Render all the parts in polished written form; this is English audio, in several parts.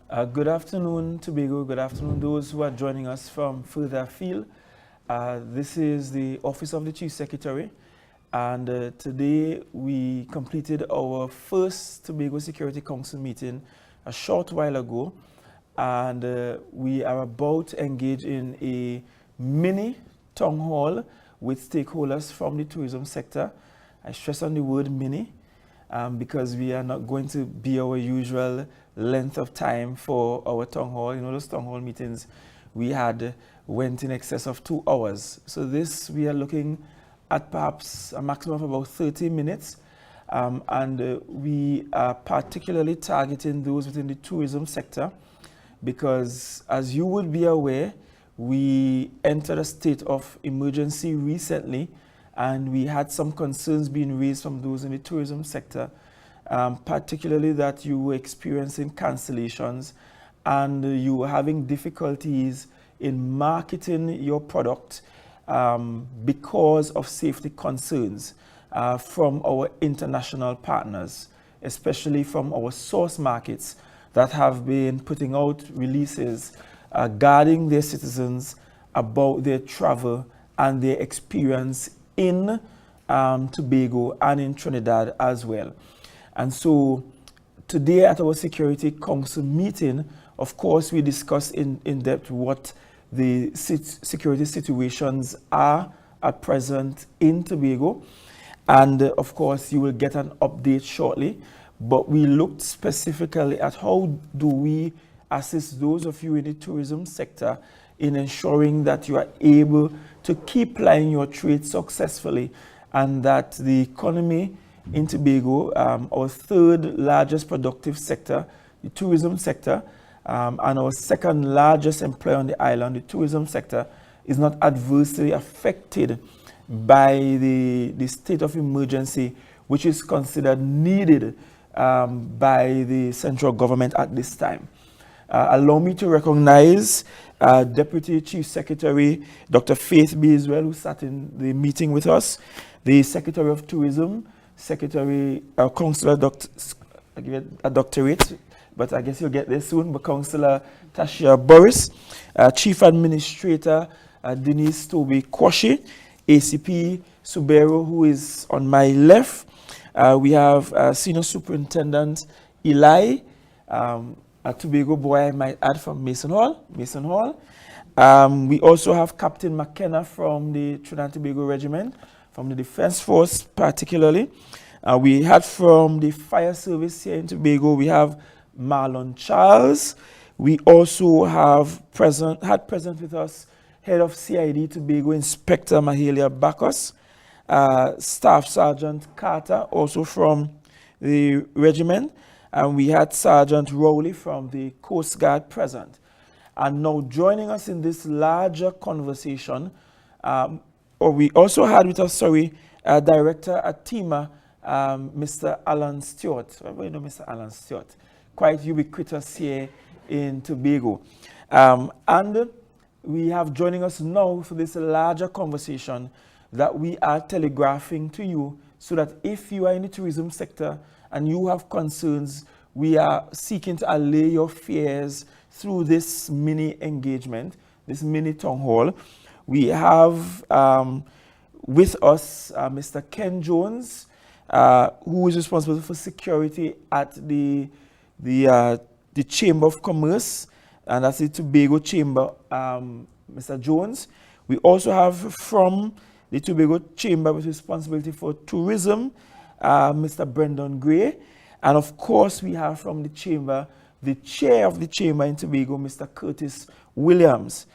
Good afternoon, Tobago. Good afternoon, those who are joining us from further afield. This is the Office of the Chief Secretary, and today we completed our first Tobago Security Council meeting a short while ago, and we are about to engage in a mini town hall with stakeholders from the tourism sector. I stress on the word mini because we are not going to be our usual length of time for our town hall. You know, those town hall meetings we had went in excess of 2 hours. So this, we are looking at perhaps a maximum of about 30 minutes. We are particularly targeting those within the tourism sector because, as you would be aware, we entered a state of emergency recently, and we had some concerns being raised from those in the tourism sector, particularly that you were experiencing cancellations and you were having difficulties in marketing your product because of safety concerns from our international partners, especially from our source markets that have been putting out releases guarding their citizens about their travel and their experience in Tobago and in Trinidad as well. And so today at our Security Council meeting, of course, we discussed in depth what the security situations are at present in Tobago. And of course, you will get an update shortly. But we looked specifically at how do we assist those of you in the tourism sector in ensuring that you are able to keep plying your trade successfully, and that the economy in Tobago, our third largest productive sector, the tourism sector, and our second largest employer on the island, the tourism sector, is not adversely affected by the state of emergency, which is considered needed by the central government at this time. Allow me to recognize Deputy Chief Secretary Dr. Faith Baiswell, who sat in the meeting with us, the Secretary of Tourism, Councillor Dr. I give it a doctorate, but I guess you'll get there soon, but Councillor Tashia Boris, Chief Administrator Denise Toby Kwashi, ACP Subero, who is on my left. We have Senior Superintendent Eli, a Tobago boy, I might add, from Mason Hall. We also have Captain McKenna from the Trinidad and Tobago Regiment, from the Defense Force particularly. We had from the Fire Service here in Tobago, we have Marlon Charles. We also have had present with us Head of CID Tobago, Inspector Mahalia Bacchus, Staff Sergeant Carter, also from the regiment, and we had Sergeant Rowley from the Coast Guard present. And now joining us in this larger conversation, we also had with us, Director at TEMA, Mr. Alan Stewart. Everybody know Mr. Alan Stewart, quite ubiquitous here in Tobago. And we have joining us now for this larger conversation that we are telegraphing to you, so that if you are in the tourism sector and you have concerns, we are seeking to allay your fears through this mini engagement, this mini town hall. We have with us Mr. Ken Jones, who is responsible for security at the Chamber of Commerce, and that's the Tobago Chamber, Mr. Jones. We also have from the Tobago Chamber with responsibility for tourism, Mr. Brendan Gray. And of course, we have from the Chamber, the Chair of the Chamber in Tobago, Mr. Curtis Williams.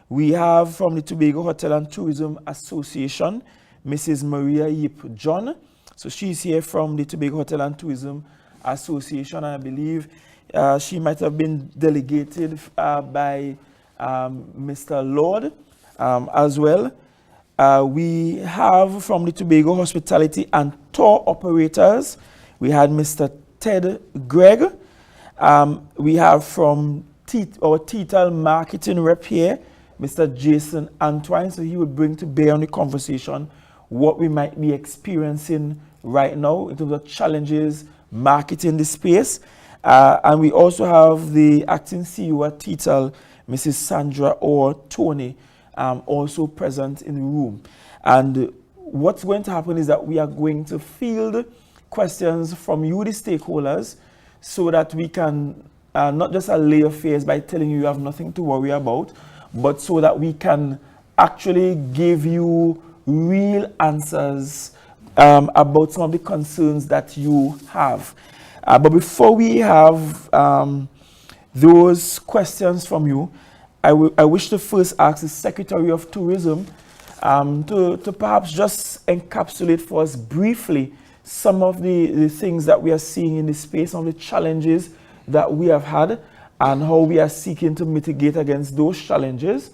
We have from the Tobago Hotel and Tourism Association, Mrs. Maria Yip John. So she's here from the Tobago Hotel and Tourism Association, and I believe she might have been delegated by Mr. Lord as well. We have from the Tobago Hospitality and Tour Operators, we had Mr. Ted Gregg. We have from our TTAL marketing rep here, Mr. Jason Antoine, so he will bring to bear on the conversation what we might be experiencing right now in terms of challenges marketing the space. And we also have the acting CEO at TTL, Mrs. Sandra or Tony, also present in the room. And what's going to happen is that we are going to field questions from you, the stakeholders, so that we can not just allay affairs by telling you have nothing to worry about, but so that we can actually give you real answers about some of the concerns that you have. But before we have those questions from you, I wish to first ask the Secretary of Tourism to perhaps just encapsulate for us briefly some of the things that we are seeing in the space, some of the challenges that we have had, and how we are seeking to mitigate against those challenges.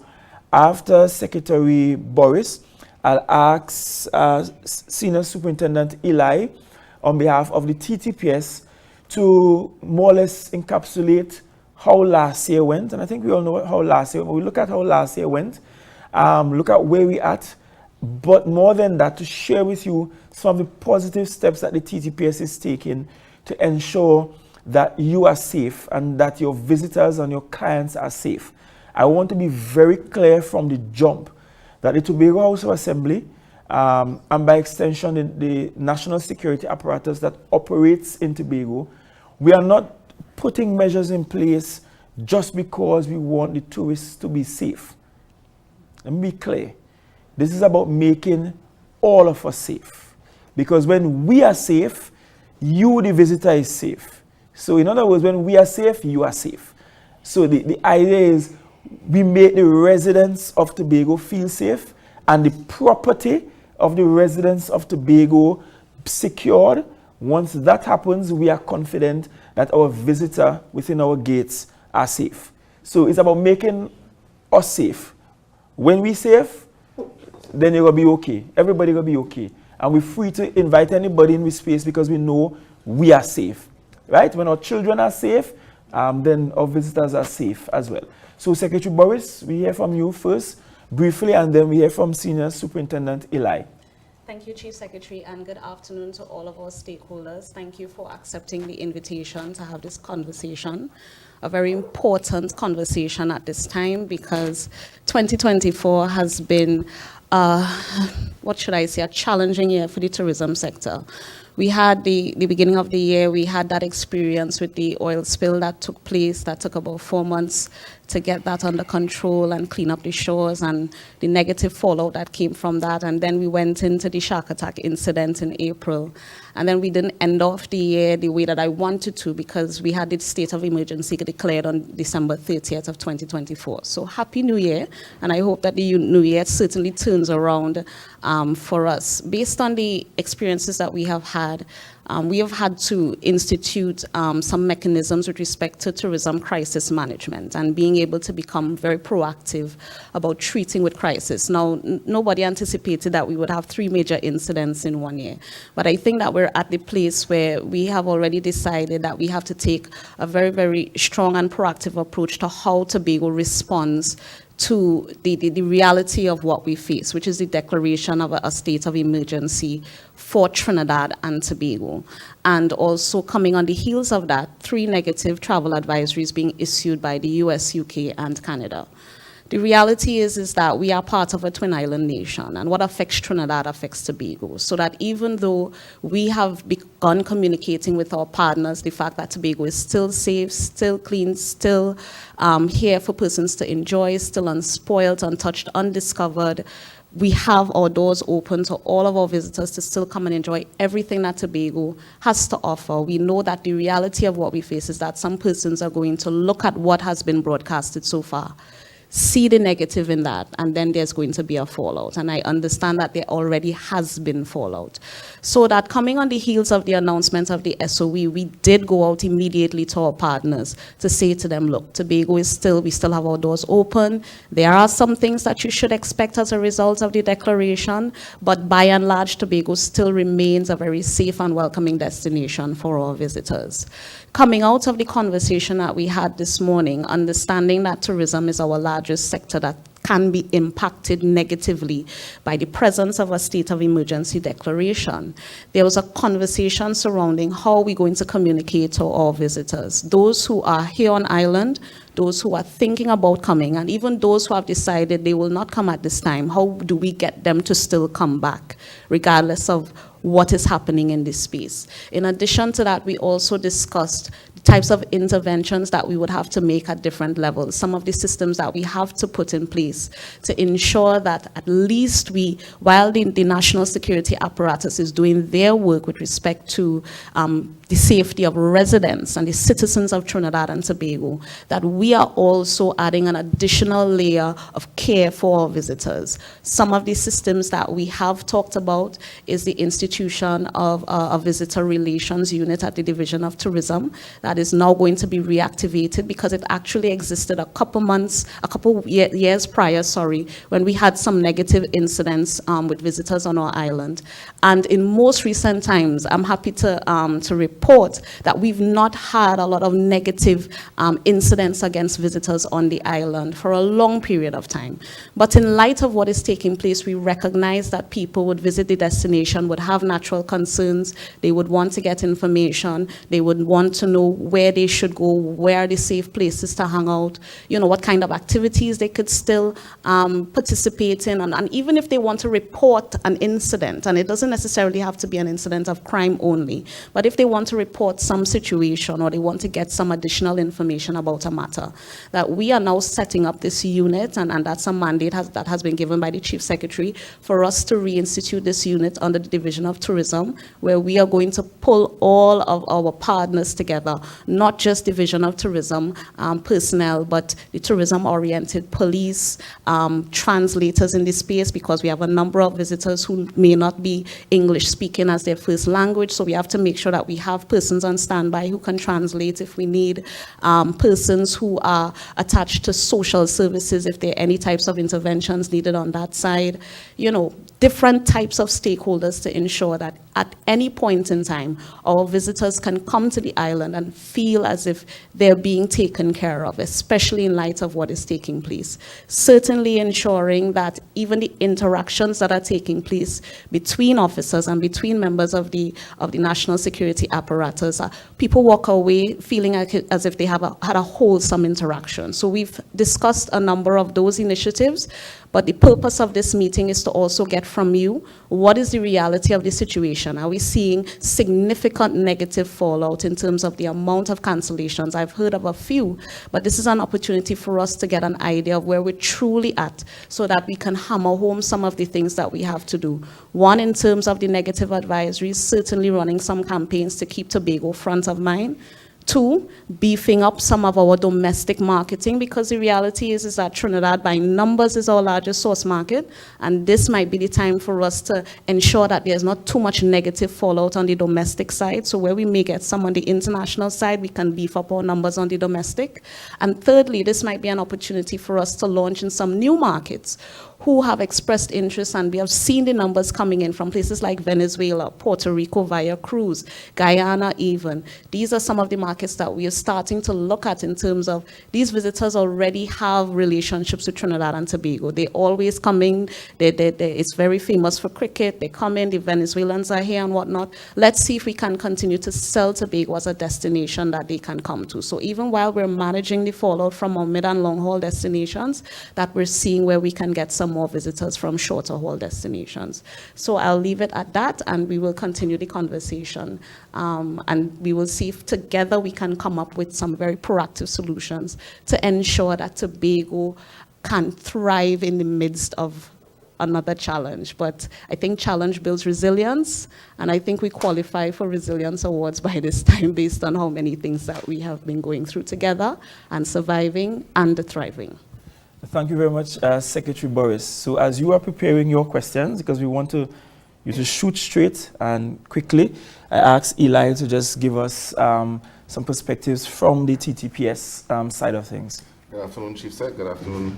After Secretary Boris, I'll ask Senior Superintendent Eli, on behalf of the TTPS, to more or less encapsulate how last year went. And I think we all know how last year went. We look at how last year went, look at where we're at, but more than that, to share with you some of the positive steps that the TTPS is taking to ensure that you are safe and that your visitors and your clients are safe. I want to be very clear from the jump that the Tobago House of Assembly, and by extension the national security apparatus that operates in Tobago, we are not putting measures in place just because we want the tourists to be safe. Let me be clear. This is about making all of us safe. Because when we are safe, you, the visitor, is safe. So in other words, when we are safe, you are safe. So the idea is we make the residents of Tobago feel safe and the property of the residents of Tobago secured. Once that happens, we are confident that our visitor within our gates are safe. So it's about making us safe. When we're safe, then you're going to be okay. Everybody going to be okay. And we're free to invite anybody in the space because we know we are safe. Right? When our children are safe, then our visitors are safe as well. So Secretary Boris, we hear from you first, briefly, and then we hear from Senior Superintendent Eli. Thank you, Chief Secretary, and good afternoon to all of our stakeholders. Thank you for accepting the invitation to have this conversation, a very important conversation at this time, because 2024 has been, what should I say, a challenging year for the tourism sector. We had the beginning of the year, we had that experience with the oil spill that took place, that took about 4 months to get that under control and clean up the shores, and the negative fallout that came from that. And then we went into the shark attack incident in April. And then we didn't end off the year the way that I wanted to, because we had the state of emergency declared on December 30th of 2024. So Happy New Year, and I hope that the new year certainly turns around for us. Based on the experiences that we have had to institute some mechanisms with respect to tourism crisis management and being able to become very proactive about treating with crisis. Now, nobody anticipated that we would have 3 major incidents in 1 year, but I think that we're at the place where we have already decided that we have to take a very, very strong and proactive approach to how Tobago responds to the reality of what we face, which is the declaration of a state of emergency for Trinidad and Tobago. And also coming on the heels of that, 3 negative travel advisories being issued by the US, UK, and Canada. The reality is that we are part of a twin island nation, and what affects Trinidad affects Tobago. So that even though we have begun communicating with our partners, the fact that Tobago is still safe, still clean, still here for persons to enjoy, still unspoiled, untouched, undiscovered, we have our doors open to all of our visitors to still come and enjoy everything that Tobago has to offer. We know that the reality of what we face is that some persons are going to look at what has been broadcasted so far, see the negative in that, and then there's going to be a fallout. And I understand that there already has been fallout. So that coming on the heels of the announcement of the SOE, we did go out immediately to our partners to say to them, look, Tobago is still, we still have our doors open. There are some things that you should expect as a result of the declaration, but by and large, Tobago still remains a very safe and welcoming destination for our visitors. Coming out of the conversation that we had this morning, understanding that tourism is our largest sector that can be impacted negatively by the presence of a state of emergency declaration. There was a conversation surrounding how we're going to communicate to our visitors, those who are here on island, those who are thinking about coming, and even those who have decided they will not come at this time. How do we get them to still come back, regardless of what is happening in this space? In addition to that, we also discussed the types of interventions that we would have to make at different levels, some of the systems that we have to put in place to ensure that at least we, while the national security apparatus is doing their work with respect to the safety of residents and the citizens of Trinidad and Tobago, that we are also adding an additional layer of care for our visitors. Some of the systems that we have talked about is the institution of a visitor relations unit at the Division of Tourism that is now going to be reactivated because it actually existed a couple years prior, when we had some negative incidents with visitors on our island. And in most recent times, I'm happy to report that we've not had a lot of negative incidents against visitors on the island for a long period of time. But in light of what is taking place, we recognize that people would visit the destination, would have natural concerns, they would want to get information, they would want to know where they should go, where are the safe places to hang out, what kind of activities they could still participate in, and even if they want to report an incident, and it doesn't necessarily have to be an incident of crime only, but if they want to report some situation or they want to get some additional information about a matter, that we are now setting up this unit, and that's a mandate that has been given by the Chief Secretary for us to reinstitute this unit under the Division of Tourism, where we are going to pull all of our partners together, not just Division of Tourism personnel, but the tourism-oriented police, translators in this space, because we have a number of visitors who may not be English speaking as their first language, so we have to make sure that we have persons on standby who can translate if we need, persons who are attached to social services if there are any types of interventions needed on that side, different types of stakeholders to ensure that at any point in time, our visitors can come to the island and feel as if they're being taken care of, especially in light of what is taking place. Certainly ensuring that even the interactions that are taking place between officers and between members of the national security apparatus, people walk away feeling as if they have had a wholesome interaction. So we've discussed a number of those initiatives, but the purpose of this meeting is to also get from you, what is the reality of the situation? Are we seeing significant negative fallout in terms of the amount of cancellations? I've heard of a few, but this is an opportunity for us to get an idea of where we're truly at so that we can hammer home some of the things that we have to do. One, in terms of the negative advisories, certainly running some campaigns to keep Tobago front of mind. Two, beefing up some of our domestic marketing, because the reality is that Trinidad by numbers is our largest source market, and this might be the time for us to ensure that there's not too much negative fallout on the domestic side. So where we may get some on the international side, we can beef up our numbers on the domestic. And thirdly, this might be an opportunity for us to launch in some new markets who have expressed interest, and we have seen the numbers coming in from places like Venezuela, Puerto Rico via cruise, Guyana even. These are some of the markets that we are starting to look at in terms of these visitors already have relationships with Trinidad and Tobago. They always come in, it's very famous for cricket, they come in, the Venezuelans are here and whatnot. Let's see if we can continue to sell Tobago as a destination that they can come to. So even while we're managing the fallout from our mid and long haul destinations, that we're seeing where we can get some more visitors from shorter haul destinations. So I'll leave it at that, and we will continue the conversation. And we will see if together we can come up with some very proactive solutions to ensure that Tobago can thrive in the midst of another challenge. But I think challenge builds resilience, and I think we qualify for resilience awards by this time based on how many things that we have been going through together and surviving and thriving. Thank you very much, Secretary Boris. So as you are preparing your questions, because we want you to shoot straight and quickly, I asked Eli to just give us some perspectives from the TTPS side of things. Good afternoon, Chief Sec. Good afternoon,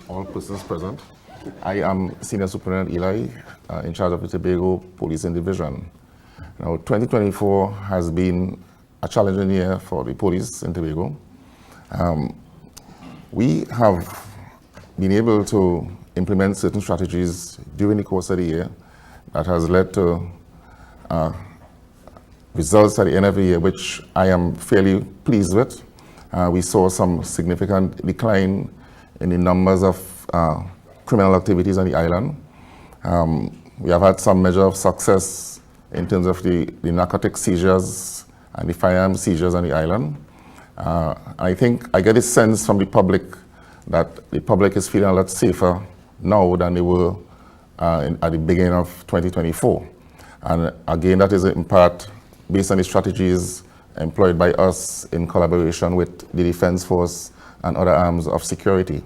all persons present. I am Senior Superintendent Eli, in charge of the Tobago Policing Division. Now, 2024 has been a challenging year for the police in Tobago. We have been able to implement certain strategies during the course of the year that has led to results at the end of the year, which I am fairly pleased with. We saw some significant decline in the numbers of criminal activities on the island. We have had some measure of success in terms of the narcotic seizures and the firearm seizures on the island. I think I get a sense from the public that the public is feeling a lot safer now than they were at the beginning of 2024. And again, that is in part based on the strategies employed by us in collaboration with the Defense Force and other arms of security.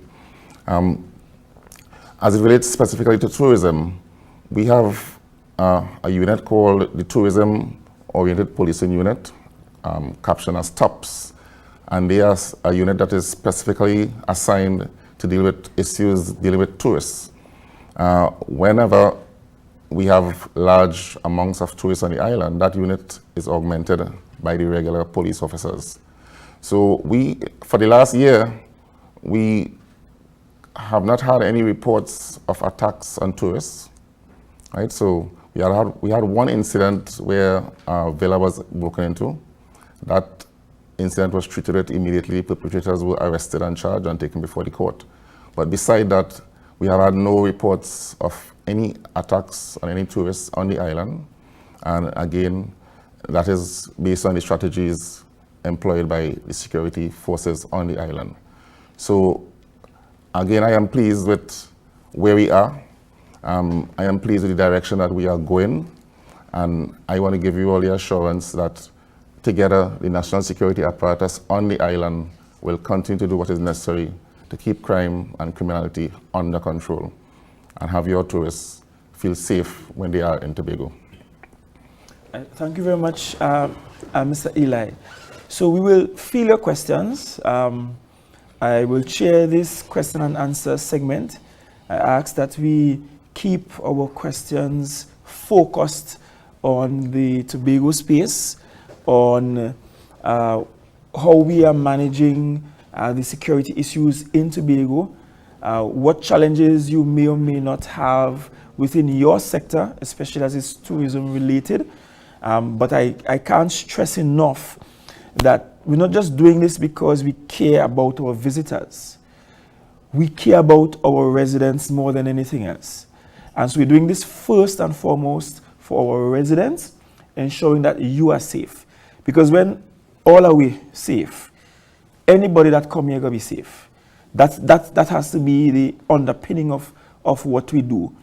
As it relates specifically to tourism, we have a unit called the Tourism Oriented Policing Unit, captioned as TOPS, and they are a unit that is specifically assigned to deal with issues dealing with tourists. Whenever we have large amounts of tourists on the island, that unit is augmented by the regular police officers. So for the last year, we have not had any reports of attacks on tourists, right? So we had one incident where a villa was broken into. That incident was treated with immediately. Perpetrators were arrested and charged and taken before the court. But beside that, we have had no reports of any attacks on any tourists on the island. And again, that is based on the strategies employed by the security forces on the island. So again, I am pleased with where we are. I am pleased with the direction that we are going. And I want to give you all the assurance that together, the national security apparatus on the island will continue to do what is necessary to keep crime and criminality under control and have your tourists feel safe when they are in Tobago. Thank you very much, Mr. Eli. So we will field your questions. I will chair this question and answer segment. I ask that we keep our questions focused on the Tobago space, on how we are managing the security issues in Tobago, what challenges you may or may not have within your sector, especially as it's tourism related. But I can't stress enough that we're not just doing this because we care about our visitors. We care about our residents more than anything else. And so we're doing this first and foremost for our residents, ensuring that you are safe. Because when all are we safe, anybody that come here gonna be safe. That has to be the underpinning of what we do.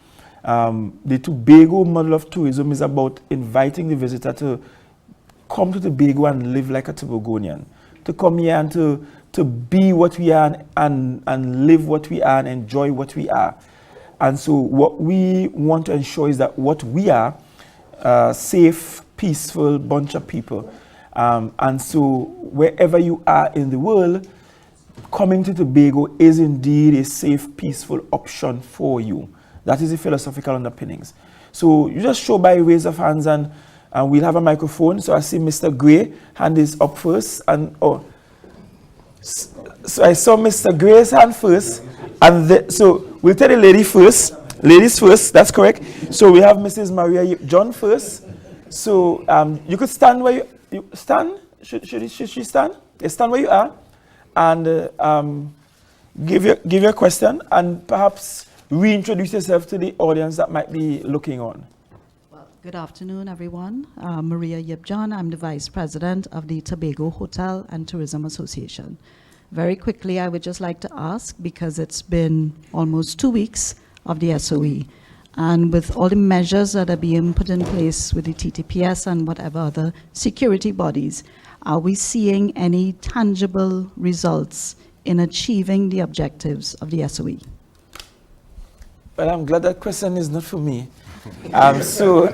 The Tobago model of tourism is about inviting the visitor to come to Tobago and live like a Tobagonian, to come here and to be what we are and live what we are and enjoy what we are. And so what we want to ensure is that what we are, safe, peaceful bunch of people. And so wherever you are in the world, coming to Tobago is indeed a safe, peaceful option for you. That is the philosophical underpinnings. So you just show by raise of hands and we'll have a microphone. So I see Mr. Gray, hand is up first. And so I saw Mr. Gray's hand first. And so we'll tell the lady first. Ladies first, that's correct. So we have Mrs. Maria John first. So you could stand where you stand. Should she stand? Stand where you are. And give your question and perhaps reintroduce yourself to the audience that might be looking on. Well, good afternoon, everyone. Maria Yip-John. I'm the Vice President of the Tobago Hotel and Tourism Association. Very quickly, I would just like to ask, because it's been almost 2 weeks of the SOE, and with all the measures that are being put in place with the TTPS and whatever other security bodies, are we seeing any tangible results in achieving the objectives of the SOE? Well, I'm glad that question is not for me. So,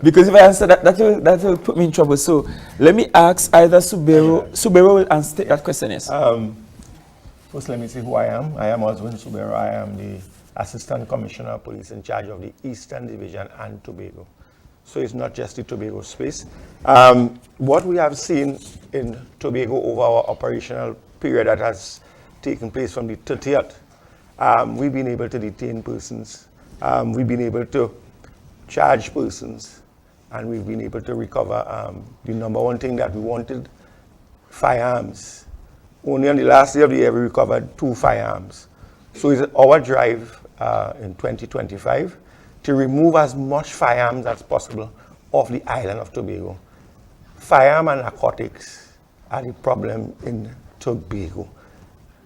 because if I answer that will put me in trouble. So, let me ask either Subero will answer that question, yes. First, let me say who I am. I am Oswin Subero. I am the Assistant Commissioner of Police in charge of the Eastern Division and Tobago. So it's not just the Tobago space. What we have seen in Tobago over our operational period that has taking place from the 30th, we've been able to detain persons. We've been able to charge persons, and we've been able to recover the number one thing that we wanted, firearms. Only on the last day of the year, we recovered 2 firearms. So it's our drive in 2025 to remove as much firearms as possible off the island of Tobago. Firearm and narcotics are the problem in Tobago.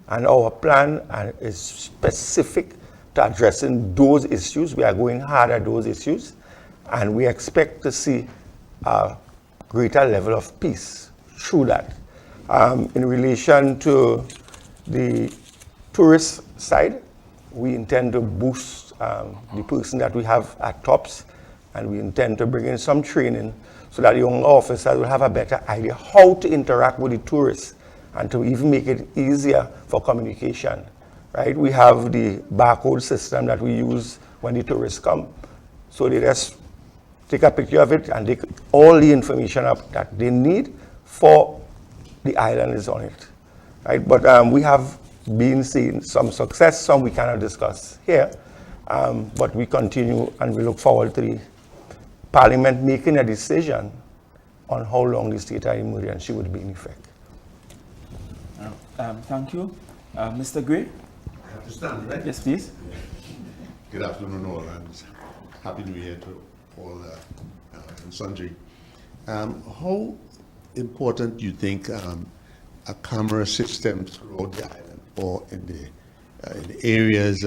And our plan is specific to addressing those issues. We are going hard at those issues, and we expect to see a greater level of peace through that. In relation to the tourist side, we intend to boost the person that we have at TOPS, and we intend to bring in some training so that young officers will have a better idea how to interact with the tourists and to even make it easier for communication. Right? We have the barcode system that we use when the tourists come. So they just take a picture of it and take all the information up that they need for the island is on it. Right? But we have been seeing some success, some we cannot discuss here. But we continue and we look forward to the Parliament making a decision on how long the state of emergency would be in effect. Thank you. Mr. Gray? I have to stand, right? Yes, please. Good afternoon, all, and Happy New Year to all and sundry. How important do you think a camera system throughout the island or in the areas,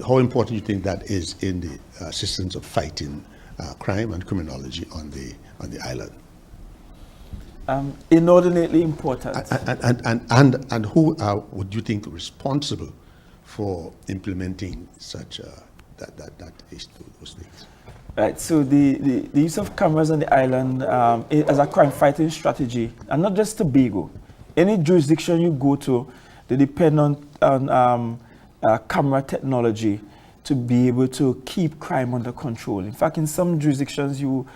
how important do you think that is in the systems of fighting crime and criminology on the island? Inordinately important. And who would you think responsible for implementing such those things? Right, so the use of cameras on the island as a crime fighting strategy, and not just Tobago. Any jurisdiction you go to, they depend on camera technology to be able to keep crime under control. In fact, in some jurisdictions you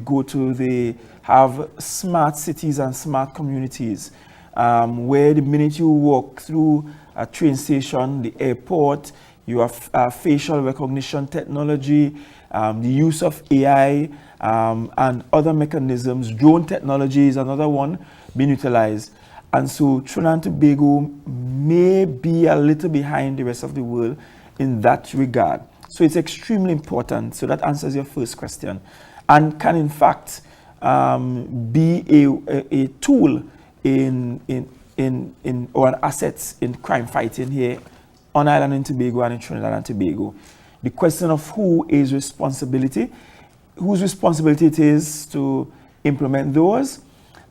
go to, they have smart cities and smart communities where the minute you walk through a train station, the airport, you have facial recognition technology, the use of AI and other mechanisms. Drone technology is another one being utilized. And so Trinidad and Tobago may be a little behind the rest of the world in that regard. So it's extremely important. So that answers your first question. And can in fact be a tool or an asset in crime fighting here on Island and Tobago and in Trinidad and Tobago. The question of whose responsibility it is to implement those,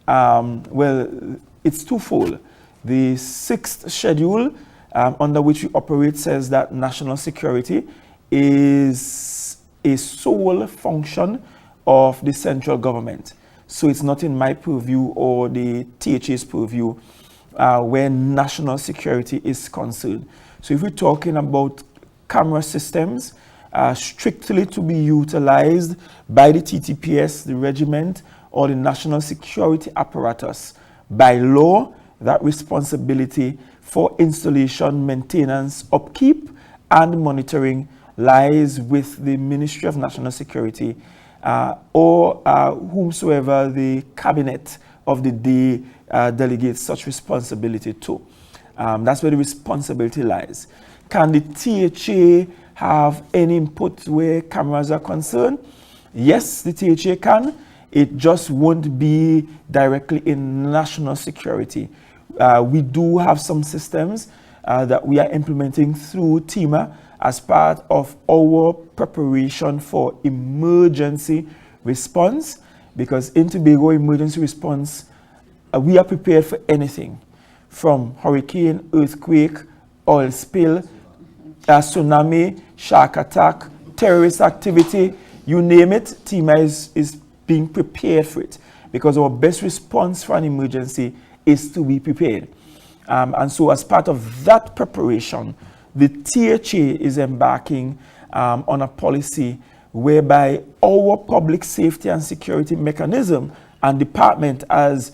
well, it's twofold. The 6th schedule under which we operate says that national security is a sole function of the central government. So it's not in my purview or the THA's purview where national security is concerned. So if we're talking about camera systems strictly to be utilized by the TTPS, the regiment, or the national security apparatus, by law, that responsibility for installation, maintenance, upkeep, and monitoring lies with the Ministry of National Security or whomsoever the cabinet of the day delegates such responsibility to. That's where the responsibility lies. Can the THA have any input where cameras are concerned? Yes, the THA can. It just won't be directly in national security. We do have some systems that we are implementing through TIMA as part of our preparation for emergency response, because in Tobago emergency response, we are prepared for anything from hurricane, earthquake, oil spill, tsunami, shark attack, terrorist activity, you name it. TIMA is being prepared for it, because our best response for an emergency is to be prepared. And so as part of that preparation, the THA is embarking on a policy whereby our public safety and security mechanism and department, as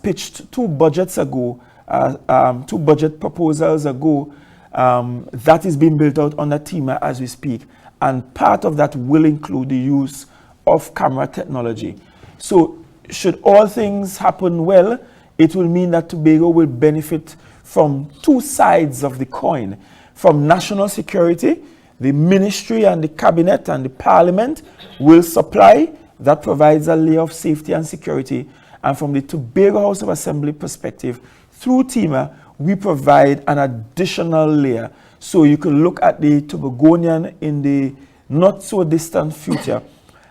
pitched 2 budgets ago, two budget proposals ago, that is being built out under TEMA as we speak. And part of that will include the use of camera technology. So should all things happen well, it will mean that Tobago will benefit from two sides of the coin. From national security, the ministry and the cabinet and the parliament will supply. That provides a layer of safety and security. And from the Tobago House of Assembly perspective, through TEMA, we provide an additional layer. So you can look at the Tobagonian in the not so distant future,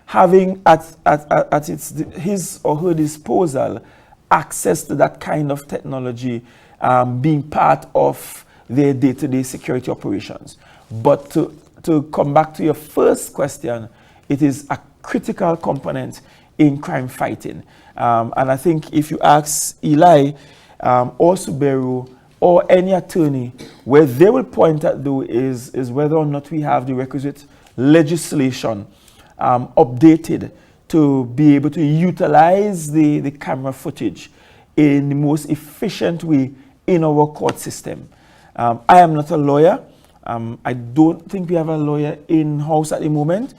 having at his or her disposal access to that kind of technology, being part of their day-to-day security operations. But to come back to your first question, it is a critical component in crime fighting. And I think if you ask Eli or Subaru or any attorney, where they will point at though is whether or not we have the requisite legislation updated to be able to utilize the camera footage in the most efficient way in our court system. I am not a lawyer. I don't think we have a lawyer in-house at the moment,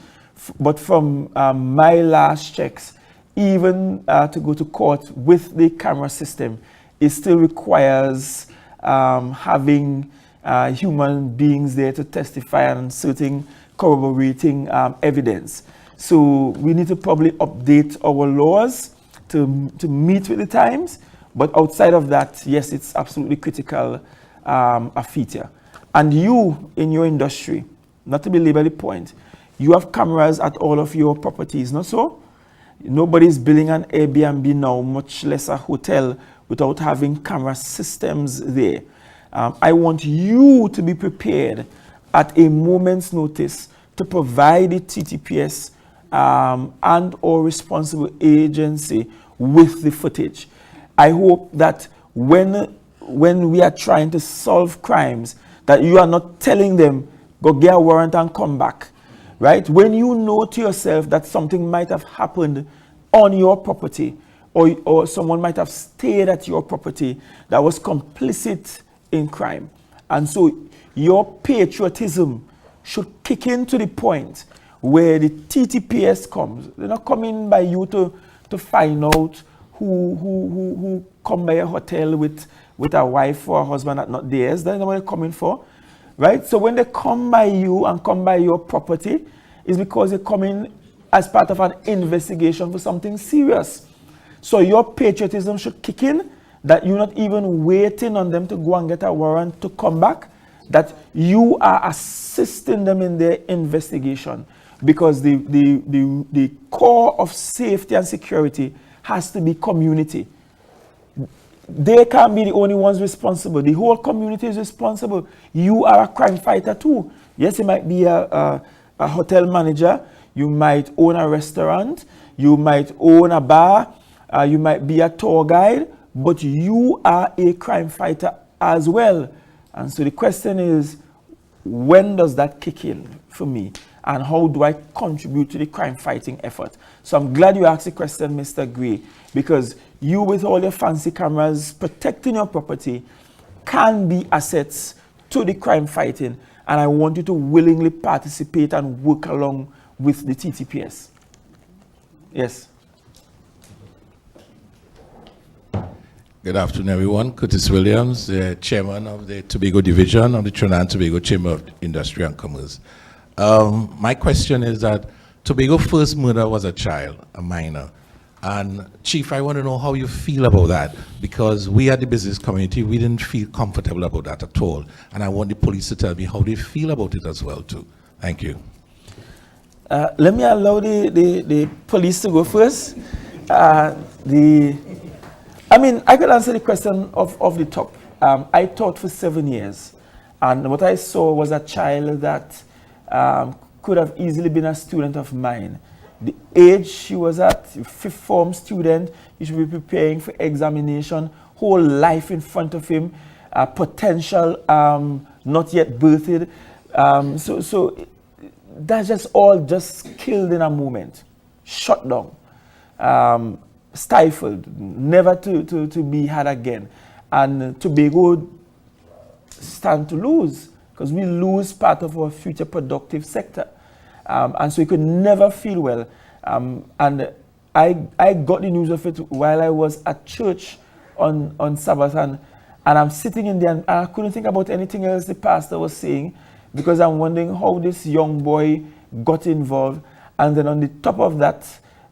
but from my last checks, even to go to court with the camera system, it still requires having human beings there to testify and certain corroborating evidence. So we need to probably update our laws to meet with the times, but outside of that, yes, it's absolutely critical a feature. And you, in your industry, not to belabor the point, you have cameras at all of your properties, not so? Nobody's building an Airbnb now, much less a hotel, without having camera systems there. I want you to be prepared at a moment's notice to provide the TTPS and or responsible agency with the footage. I hope that when we are trying to solve crimes, that you are not telling them, go get a warrant and come back, right? When you know to yourself that something might have happened on your property, or someone might have stayed at your property that was complicit in crime. And so your patriotism should kick in to the point where the TTPS comes. They're not coming by you to find out who come by a hotel with a wife or a husband that not theirs. That's not what they're coming for, right? So when they come by you and come by your property, it's because they're coming as part of an investigation for something serious. So your patriotism should kick in, that you're not even waiting on them to go and get a warrant to come back, that you are assisting them in their investigation, because the core of safety and security has to be community. They can't be the only ones responsible. The whole community is responsible. You are a crime fighter too. Yes, you might be a hotel manager, you might own a restaurant, you might own a bar, you might be a tour guide, but you are a crime fighter as well. And so the question is, when does that kick in for me? And how do I contribute to the crime fighting effort? So I'm glad you asked the question, Mr. Gray, because you, with all your fancy cameras protecting your property, can be assets to the crime fighting. And I want you to willingly participate and work along with the TTPS. Yes. Good afternoon, everyone. Curtis Williams, the chairman of the Tobago Division of the Trinidad and Tobago Chamber of Industry and Commerce. My question is that Tobago's first murder was a child, a minor. And Chief, I want to know how you feel about that, because we at the business community, we didn't feel comfortable about that at all. And I want the police to tell me how they feel about it as well, too. Thank you. Let me allow the police to go first. I mean, I could answer the question off the top. I taught for 7 years, and what I saw was a child that could have easily been a student of mine. The age she was at, 5th form student, he should be preparing for examination, whole life in front of him, potential not yet birthed. So that's just all just killed in a moment, shut down. Stifled, never to be had again. and Tobago stand to lose, because we lose part of our future productive sector. And so you could never feel well. And I got the news of it while I was at church on Sabbath, and I'm sitting in there and I couldn't think about anything else the pastor was saying, because I'm wondering how this young boy got involved. And then on the top of that,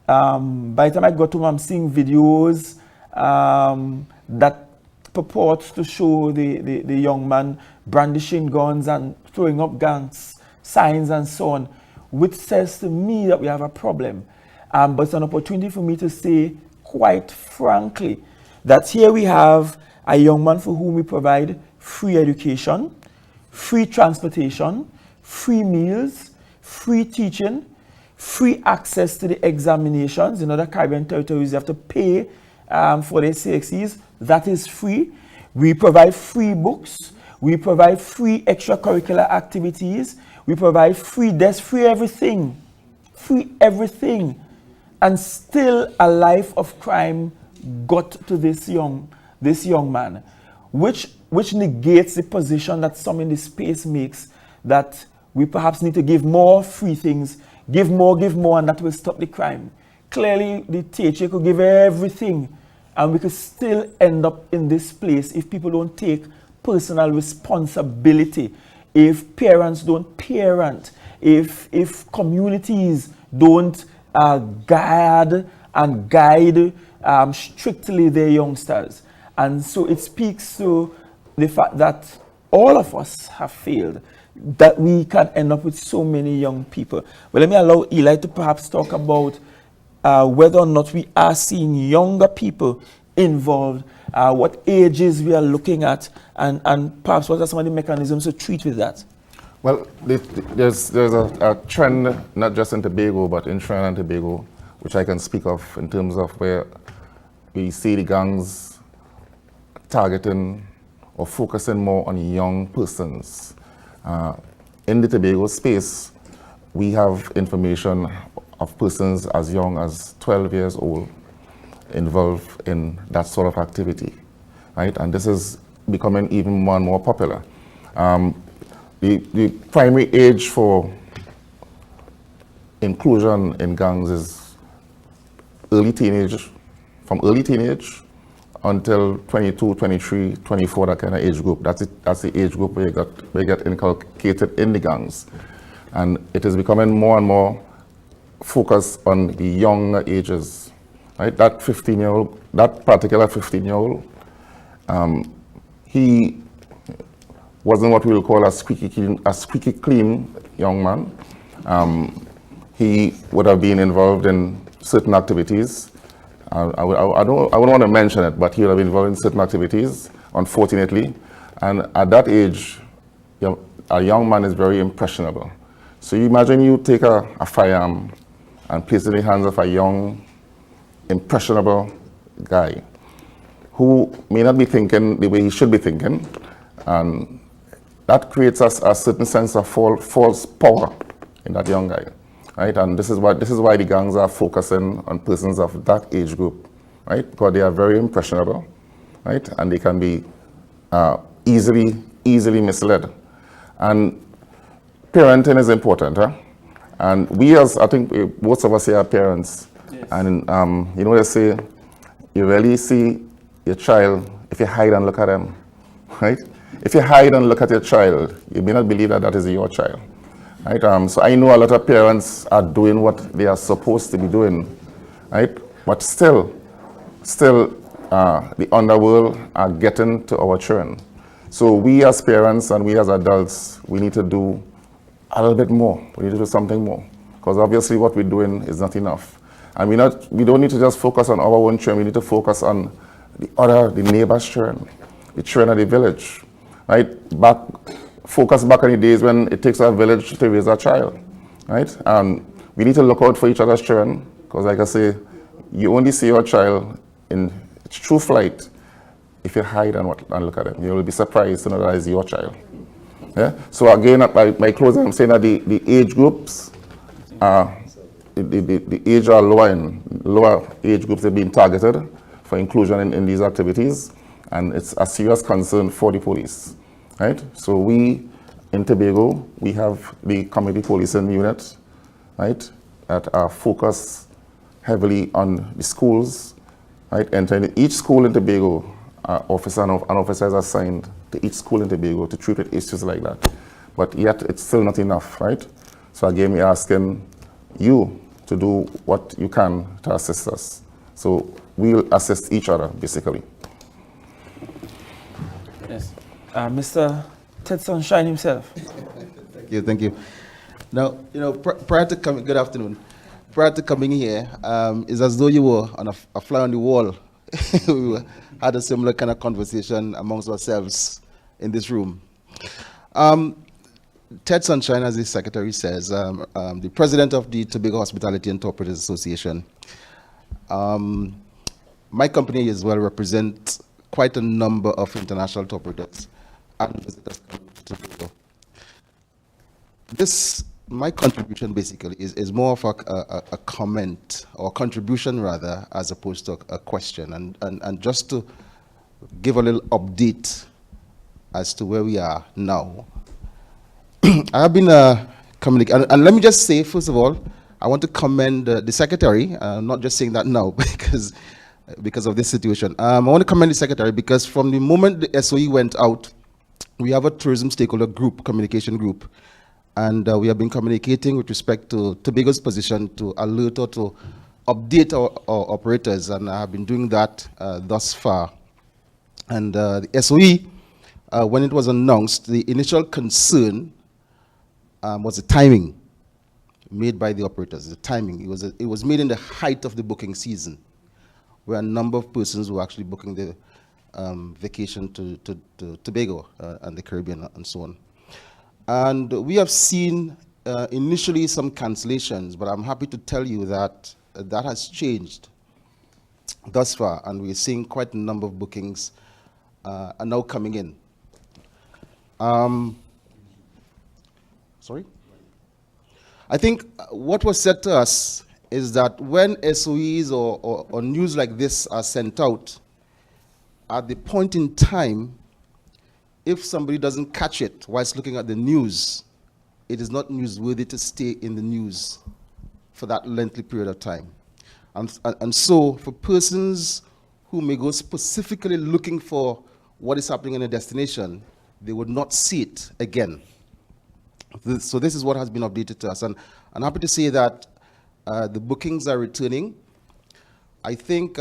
by the time I got home, I'm seeing videos that purports to show the young man brandishing guns and throwing up gangs signs and so on, which says to me that we have a problem. But it's an opportunity for me to say quite frankly that here we have a young man for whom we provide free education, free transportation, free meals, free teaching, free access to the examinations. In other Caribbean territories, you have to pay for their CXCs. That is free. We provide free books. We provide free extracurricular activities. We provide free desks, free everything. Free everything. And still a life of crime got to this young man, which negates the position that some in the space makes, that we perhaps need to give more free things, give more, and that will stop the crime. Clearly, the THA could give everything, and we could still end up in this place if people don't take personal responsibility, if parents don't parent, if communities don't guide strictly their youngsters. And so it speaks to the fact that all of us have failed, that we can end up with so many young people. But let me allow Eli to perhaps talk about whether or not we are seeing younger people involved, what ages we are looking at, and perhaps what are some of the mechanisms to treat with that. Well, there's a trend, not just in Tobago, but in Trinidad and Tobago, which I can speak of in terms of where we see the gangs targeting or focusing more on young persons. In the Tobago space, we have information of persons as young as 12 years old involved in that sort of activity, right? And this is becoming even more and more popular. The primary age for inclusion in gangs is early teenage, from early teenage until 22, 23, 24, that kind of age group. That's the age group where you get inculcated in the gangs. And it is becoming more and more focused on the younger ages, right? That particular 15-year-old, he wasn't what we will call a squeaky clean young man. He would have been involved in certain activities. I wouldn't want to mention it, but he would have been involved in certain activities, unfortunately. And at that age, a young man is very impressionable. So you imagine you take a firearm and place it in the hands of a young, impressionable guy who may not be thinking the way he should be thinking, and that creates a certain sense of false power in that young guy, right? And this is why the gangs are focusing on persons of that age group, right? Because they are very impressionable, right? And they can be easily misled. And parenting is important, huh? And I think most of us here are parents. Yes. And you know, they say, you really see your child if you hide and look at them, right? If you hide and look at your child, you may not believe that that is your child, right? So I know a lot of parents are doing what they are supposed to be doing, right? But still, the underworld are getting to our children. So we as parents and we as adults, we need to do a little bit more. We need to do something more, because obviously what we're doing is not enough. And we don't need to just focus on our own children. We need to focus on the neighbor's children, the children of the village, right? Focus back on the days when it takes a village to raise a child, right? And we need to look out for each other's children, because like I say, you only see your child in its true flight if you hide and look at them. You will be surprised to know that is your child. Yeah? So again, at my closing, I'm saying that the age groups the age are lower age groups are being targeted for inclusion in these activities. and it's a serious concern for the police, right? So we, in Tobago, we have the community policing unit, right, that are focused heavily on the schools, right? And each school in Tobago, an officer is assigned to each school in Tobago to treat with issues like that. But yet, it's still not enough, right? So again, we're asking you to do what you can to assist us. So we'll assist each other, basically. Yes. Mr. Ted Sunshine himself. Thank you. Now, prior to coming, good afternoon. Prior to coming here, it's as though you were on a fly on the wall. We had a similar kind of conversation amongst ourselves in this room. Ted Sunshine, as the secretary says, the president of the Tobago Hospitality and Tour Operators Association. My company as well represents quite a number of international tour operators and visitors to Tobago. My contribution basically is more of a comment, or contribution rather, as opposed to a question, and just to give a little update as to where we are now. I have been communicating, and let me just say, first of all, I want to commend the secretary. I'm not just saying that now because of this situation. I want to commend the secretary because from the moment the SOE went out, we have a tourism stakeholder group, communication group, and we have been communicating with respect to Tobago's position to alert or to update our operators, and I have been doing that thus far. And the SOE, when it was announced, the initial concern was the timing made by the operators. The timing, it was made in the height of the booking season, where a number of persons were actually booking the vacation to Tobago and the Caribbean and so on. And we have seen initially some cancellations, but I'm happy to tell you that that has changed thus far, and we're seeing quite a number of bookings are now coming in. Sorry? I think what was said to us is that when SOEs or news like this are sent out, at the point in time, if somebody doesn't catch it whilst looking at the news, it is not newsworthy to stay in the news for that lengthy period of time. And so for persons who may go specifically looking for what is happening in a destination, they would not see it again. So this is what has been updated to us. And I'm happy to say that the bookings are returning. I think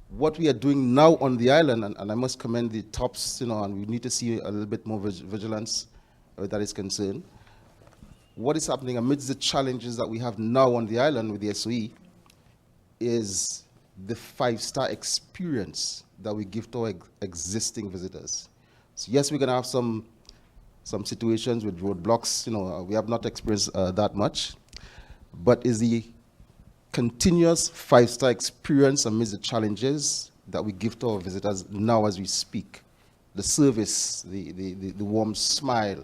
what we are doing now on the island, and I must commend the tops, and we need to see a little bit more vigilance where that is concerned. What is happening amidst the challenges that we have now on the island with the SOE is the 5-star experience that we give to our existing visitors. So yes, we're going to have some situations with roadblocks, we have not experienced that much, but is the continuous 5-star experience amidst the challenges that we give to our visitors now as we speak. The service, the warm smile,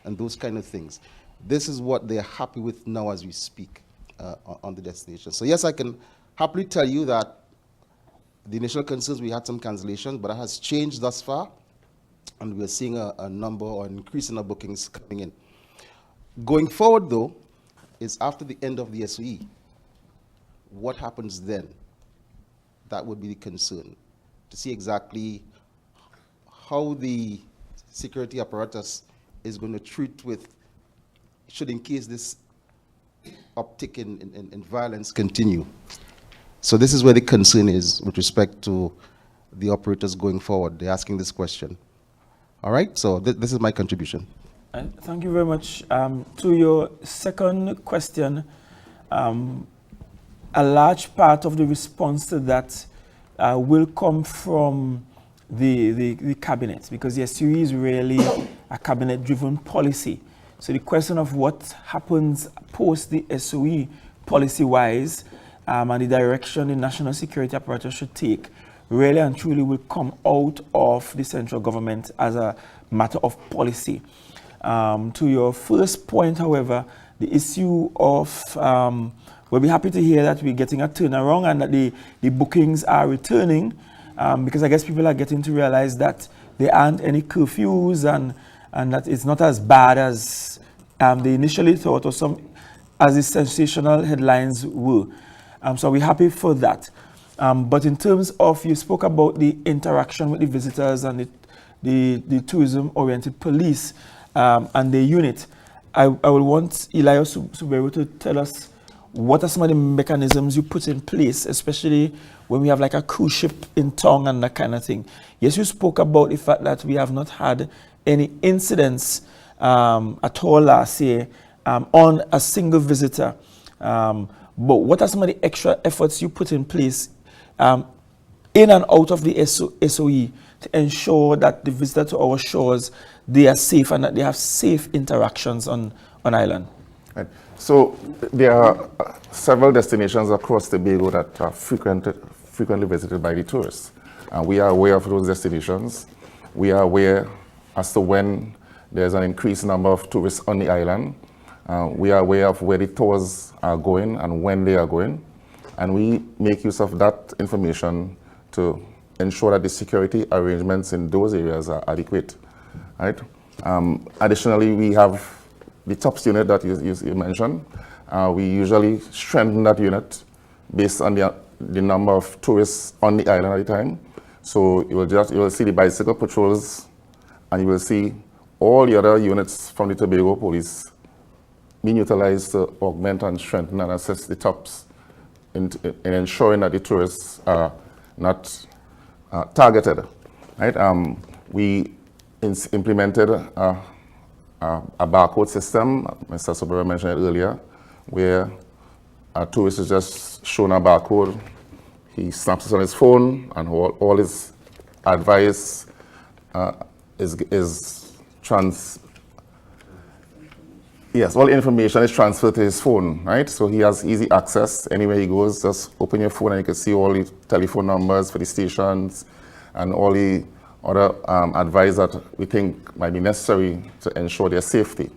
and those kind of things. This is what they're happy with now as we speak on the destination. So yes, I can happily tell you that the initial concerns, we had some cancellations, but that has changed thus far, and we're seeing a number or an increase in our bookings coming in. Going forward, though, is after the end of the SOE. What happens then? That would be the concern, to see exactly how the security apparatus is going to treat with, should in case this uptick in violence continue. So this is where the concern is with respect to the operators going forward. They're asking this question. All right, so this is my contribution. Thank you very much. To your second question, a large part of the response to that will come from the cabinet, because the SUE is really a cabinet-driven policy. So the question of what happens post the SOE policy-wise and the direction the national security apparatus should take really and truly will come out of the central government as a matter of policy. To your first point, however, the issue of, we'll be happy to hear that we're getting a turnaround and that the bookings are returning. because I guess people are getting to realize that there aren't any curfews and that it's not as bad as they initially thought, or as the sensational headlines were. So we're happy for that. But in terms of, you spoke about the interaction with the visitors and the tourism-oriented police and the unit. I will want Eli Suberu to tell us what are some of the mechanisms you put in place, especially when we have like a cruise ship in town and that kind of thing. Yes, you spoke about the fact that we have not had any incidents at all last year on a single visitor. But what are some of the extra efforts you put in place in and out of the SOE to ensure that the visitor to our shores, they are safe and that they have safe interactions on island? Right. So there are several destinations across Tobago that are frequently visited by the tourists. And we are aware of those destinations. We are aware as to when there's an increased number of tourists on the island. We are aware of where the tours are going and when they are going. And we make use of that information to ensure that the security arrangements in those areas are adequate. Right? Additionally, we have the TOPS unit that you mentioned. We usually strengthen that unit based on the number of tourists on the island at the time. So you will see the bicycle patrols, and you will see all the other units from the Tobago Police being utilized to augment and strengthen and assist the TOPS in ensuring that the tourists are not targeted. Right? We implemented a barcode system, Mr. Sobera mentioned it earlier, where a tourist is just shown a barcode, he snaps it on his phone, and all his advice all information is transferred to his phone, right? So he has easy access. Anywhere he goes, just open your phone and you can see all the telephone numbers for the stations and all the other advice that we think might be necessary to ensure their safety,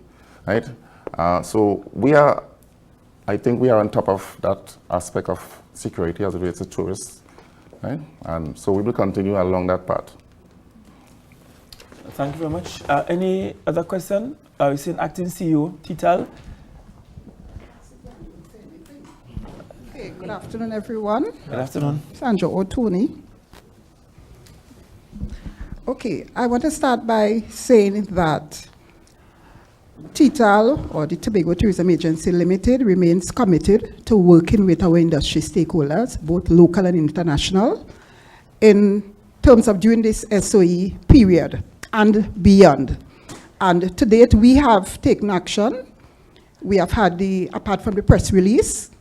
right? So I think we are on top of that aspect of security as it relates to tourists, right? And so we will continue along that path. Thank you very much. Any other question? We've seen Acting CEO, Tital. Okay, good afternoon, everyone. Good afternoon. Sandra O'Tony. Okay, I want to start by saying that TTAL, or the Tobago Tourism Agency Limited, remains committed to working with our industry stakeholders, both local and international, in terms of during this SOE period and beyond. And to date, we have taken action. We have had apart from the press release,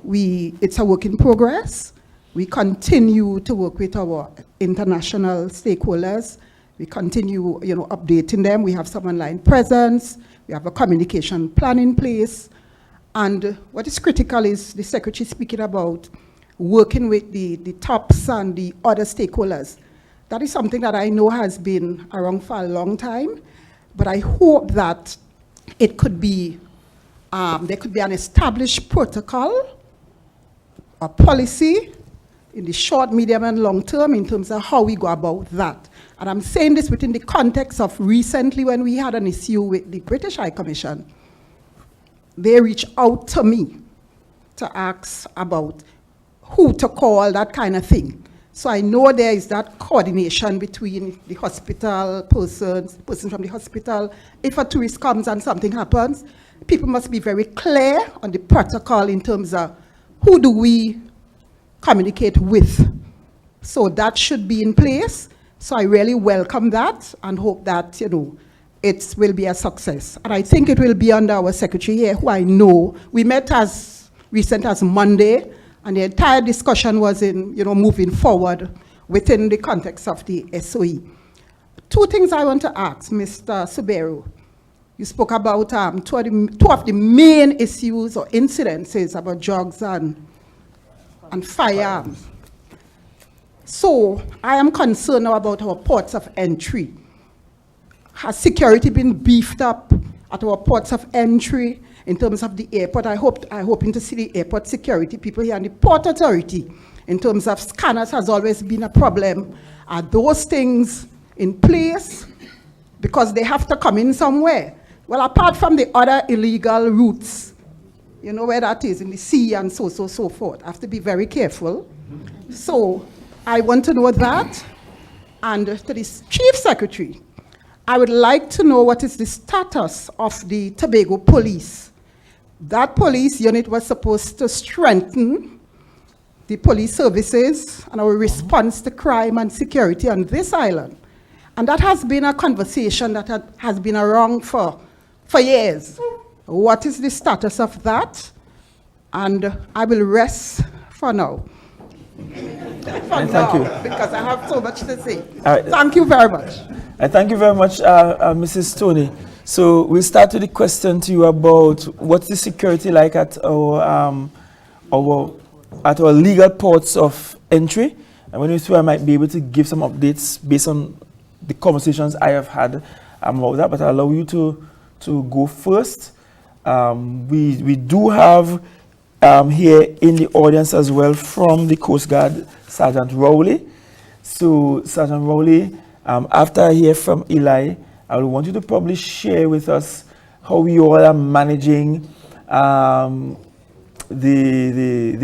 it's a work in progress. We continue to work with our international stakeholders. We continue, updating them. We have some online presence. We have a communication plan in place. And what is critical is the Secretary speaking about working with the TOPS and the other stakeholders. That is something that I know has been around for a long time, but I hope that it could be, there could be an established protocol or policy in the short, medium, and long term in terms of how we go about that. And I'm saying this within the context of recently when we had an issue with the British High Commission. They reached out to me to ask about who to call, that kind of thing. So I know there is that coordination between the hospital person from the hospital. If a tourist comes and something happens, people must be very clear on the protocol in terms of who do we communicate with. So that should be in place. So I really welcome that and hope that, it will be a success. And I think it will be under our secretary here, who I know. We met as recent as Monday, and the entire discussion was in, moving forward within the context of the SOE. Two things I want to ask Mr. Suberu. You spoke about two of the main issues or incidences about drugs and firearms. So I am concerned now about our ports of entry. Has security been beefed up at our ports of entry in terms of the airport? I'm hoping to see the airport security people here and the Port Authority in terms of scanners has always been a problem. Are those things in place? Because they have to come in somewhere. Well, apart from the other illegal routes, you know where that is, in the sea and so forth. I have to be very careful. So I want to know that. And to the Chief Secretary, I would like to know what is the status of the Tobago Police. That police unit was supposed to strengthen the police services and our response to crime and security on this island. And that has been a conversation that has been around for years. What is the status of that? And I will rest for now. Thank you. Because I have so much to say. Right. Thank you very much. Thank you very much, Mrs. Tony. So we'll start with the question to you about what's the security like at our legal ports of entry. And when you through, I might be able to give some updates based on the conversations I have had about that. But I'll allow you to go first. We do have here in the audience as well from the Coast Guard, Sergeant Rowley. So Sergeant Rowley, after I hear from Eli, I would want you to probably share with us how you all are managing the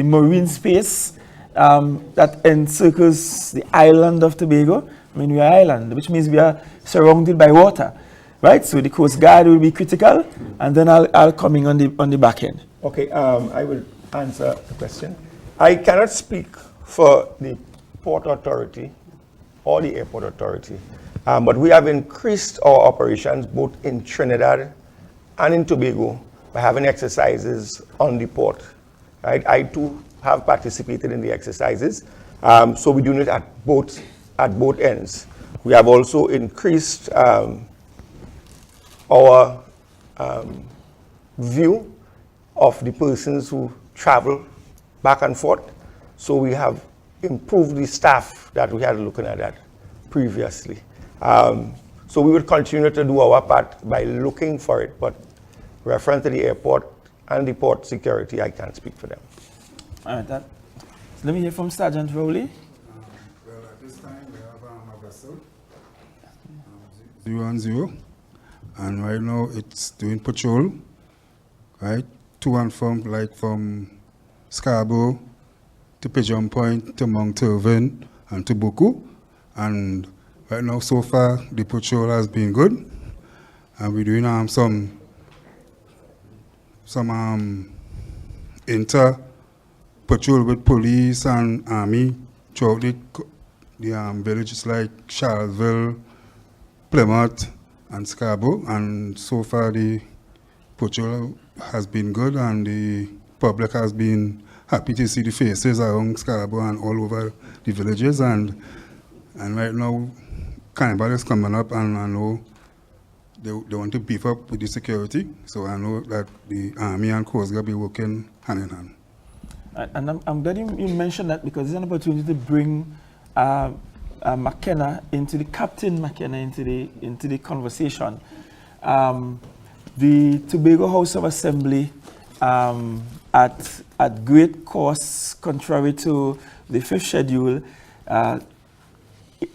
marine space that encircles the island of Tobago. I mean, we are island, which means we are surrounded by water, right? So the Coast Guard will be critical, and then I'll come in on the back end. Okay, I will answer the question. I cannot speak for the Port Authority or the Airport Authority, but we have increased our operations both in Trinidad and in Tobago by having exercises on the port. Right? I too have participated in the exercises, so we do it at both ends. We have also increased our view of the persons who travel back and forth. So we have improved the staff that we had looking at that previously. So we would continue to do our part by looking for it, but reference to the airport and the port security, I can't speak for them. All right, so let me hear from Sergeant Rowley. Well, at this time we have a vessel, 010, and right now it's doing patrol, right? To and from, like from Scarborough to Pigeon Point to Mount Irvin and to Boku. And right now, so far, the patrol has been good. And we're doing some inter-patrol with police and army throughout the villages like Charlesville, Plymouth, and Scarborough. And so far, the patrol has been good, and the public has been happy to see the faces around Scarborough and all over the villages. And right now, Carnival is coming up, and I know they want to beef up with the security. So I know that the Army and Coast Guard be working hand in hand. And I'm glad you mentioned that, because it's an opportunity to bring McKenna Captain McKenna into the conversation. The Tobago House of Assembly, at great cost, contrary to the fifth schedule,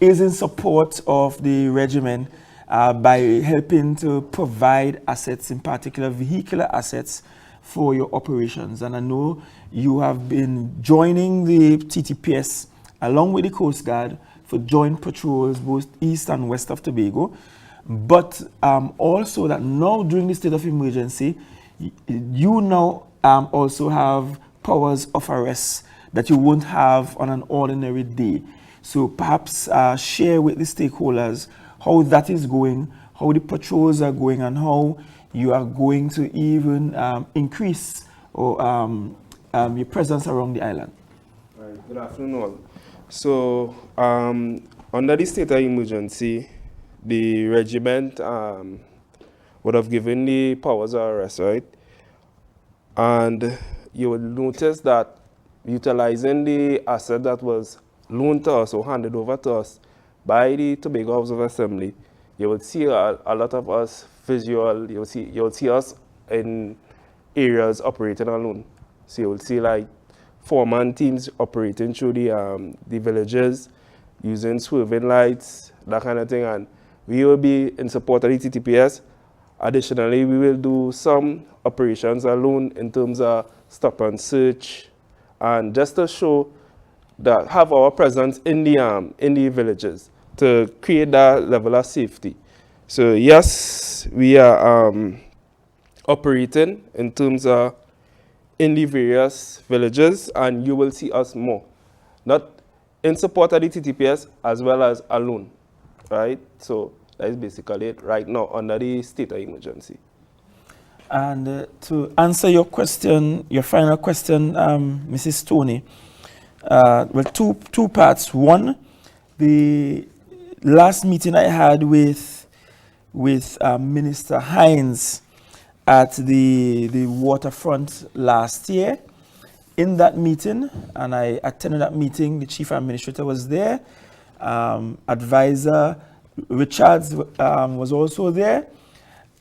is in support of the regiment by helping to provide assets, in particular vehicular assets, for your operations. And I know you have been joining the TTPS along with the Coast Guard for joint patrols both east and west of Tobago. But also that now during the state of emergency, you now also have powers of arrest that you won't have on an ordinary day. So perhaps share with the stakeholders how that is going, how the patrols are going, and how you are going to even increase your presence around the island. Right. Good afternoon all. So under the state of emergency, the regiment would have given the powers of arrest, right? And you will notice that utilizing the asset that was loaned to us or handed over to us by the Tobago House of Assembly, you will see a lot of us visual. You'll see us in areas operating alone. So you will see, like, four-man teams operating through the villages, using swerving lights, that kind of thing, and we will be in support of the TTPS. Additionally, we will do some operations alone in terms of stop and search, and just to show that have our presence in the villages to create that level of safety. So yes, we are operating in terms of in the various villages, and you will see us more, not in support of the TTPS as well as alone, right? So that is basically it right now under the state of emergency. And to answer your question, your final question, Mrs. Tony, well, two parts. One, the last meeting I had with Minister Hines at the waterfront last year. In that meeting, and I attended that meeting, the chief administrator was there, advisor Richards was also there,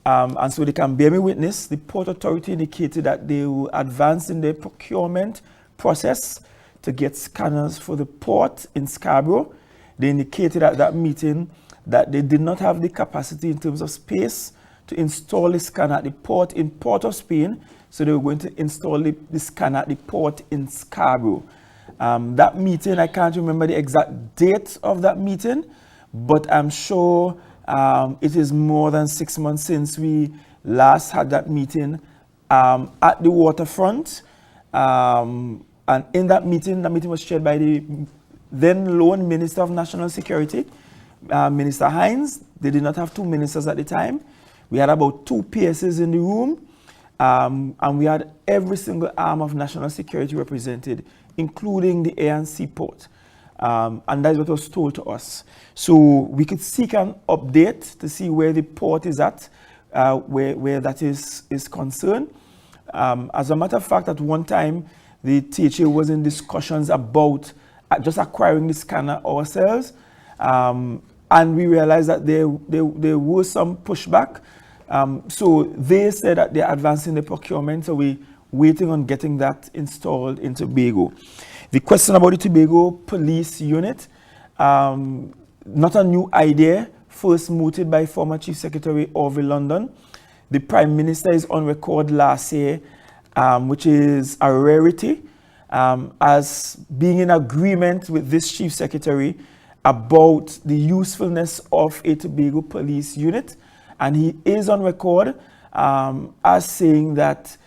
and so they can bear me witness. The Port Authority indicated that they will advance in their procurement process to get scanners for the port in Scarborough. They indicated at that meeting that they did not have the capacity in terms of space to install the scanner at the port in Port of Spain, so they were going to install the scanner at the port in Scarborough. That meeting, I can't remember the exact date of that meeting, but I'm sure it is more than 6 months since we last had that meeting at the waterfront. And in that meeting was chaired by the then lone Minister of National Security, Minister Hines. They did not have two ministers at the time. We had about 2 PSs in the room, and we had every single arm of national security represented, including the air and sea port. And that's what was told to us. So we could seek an update to see where the port is at, where that is concerned. As a matter of fact, at one time, the THA was in discussions about just acquiring the scanner ourselves. And we realized that there was some pushback. So they said that they're advancing the procurement, so we're waiting on getting that installed in Tobago. The question about the Tobago Police Unit, not a new idea, first mooted by former Chief Secretary Orville London. The Prime Minister is on record last year, which is a rarity, as being in agreement with this Chief Secretary about the usefulness of a Tobago Police Unit. And he is on record as saying that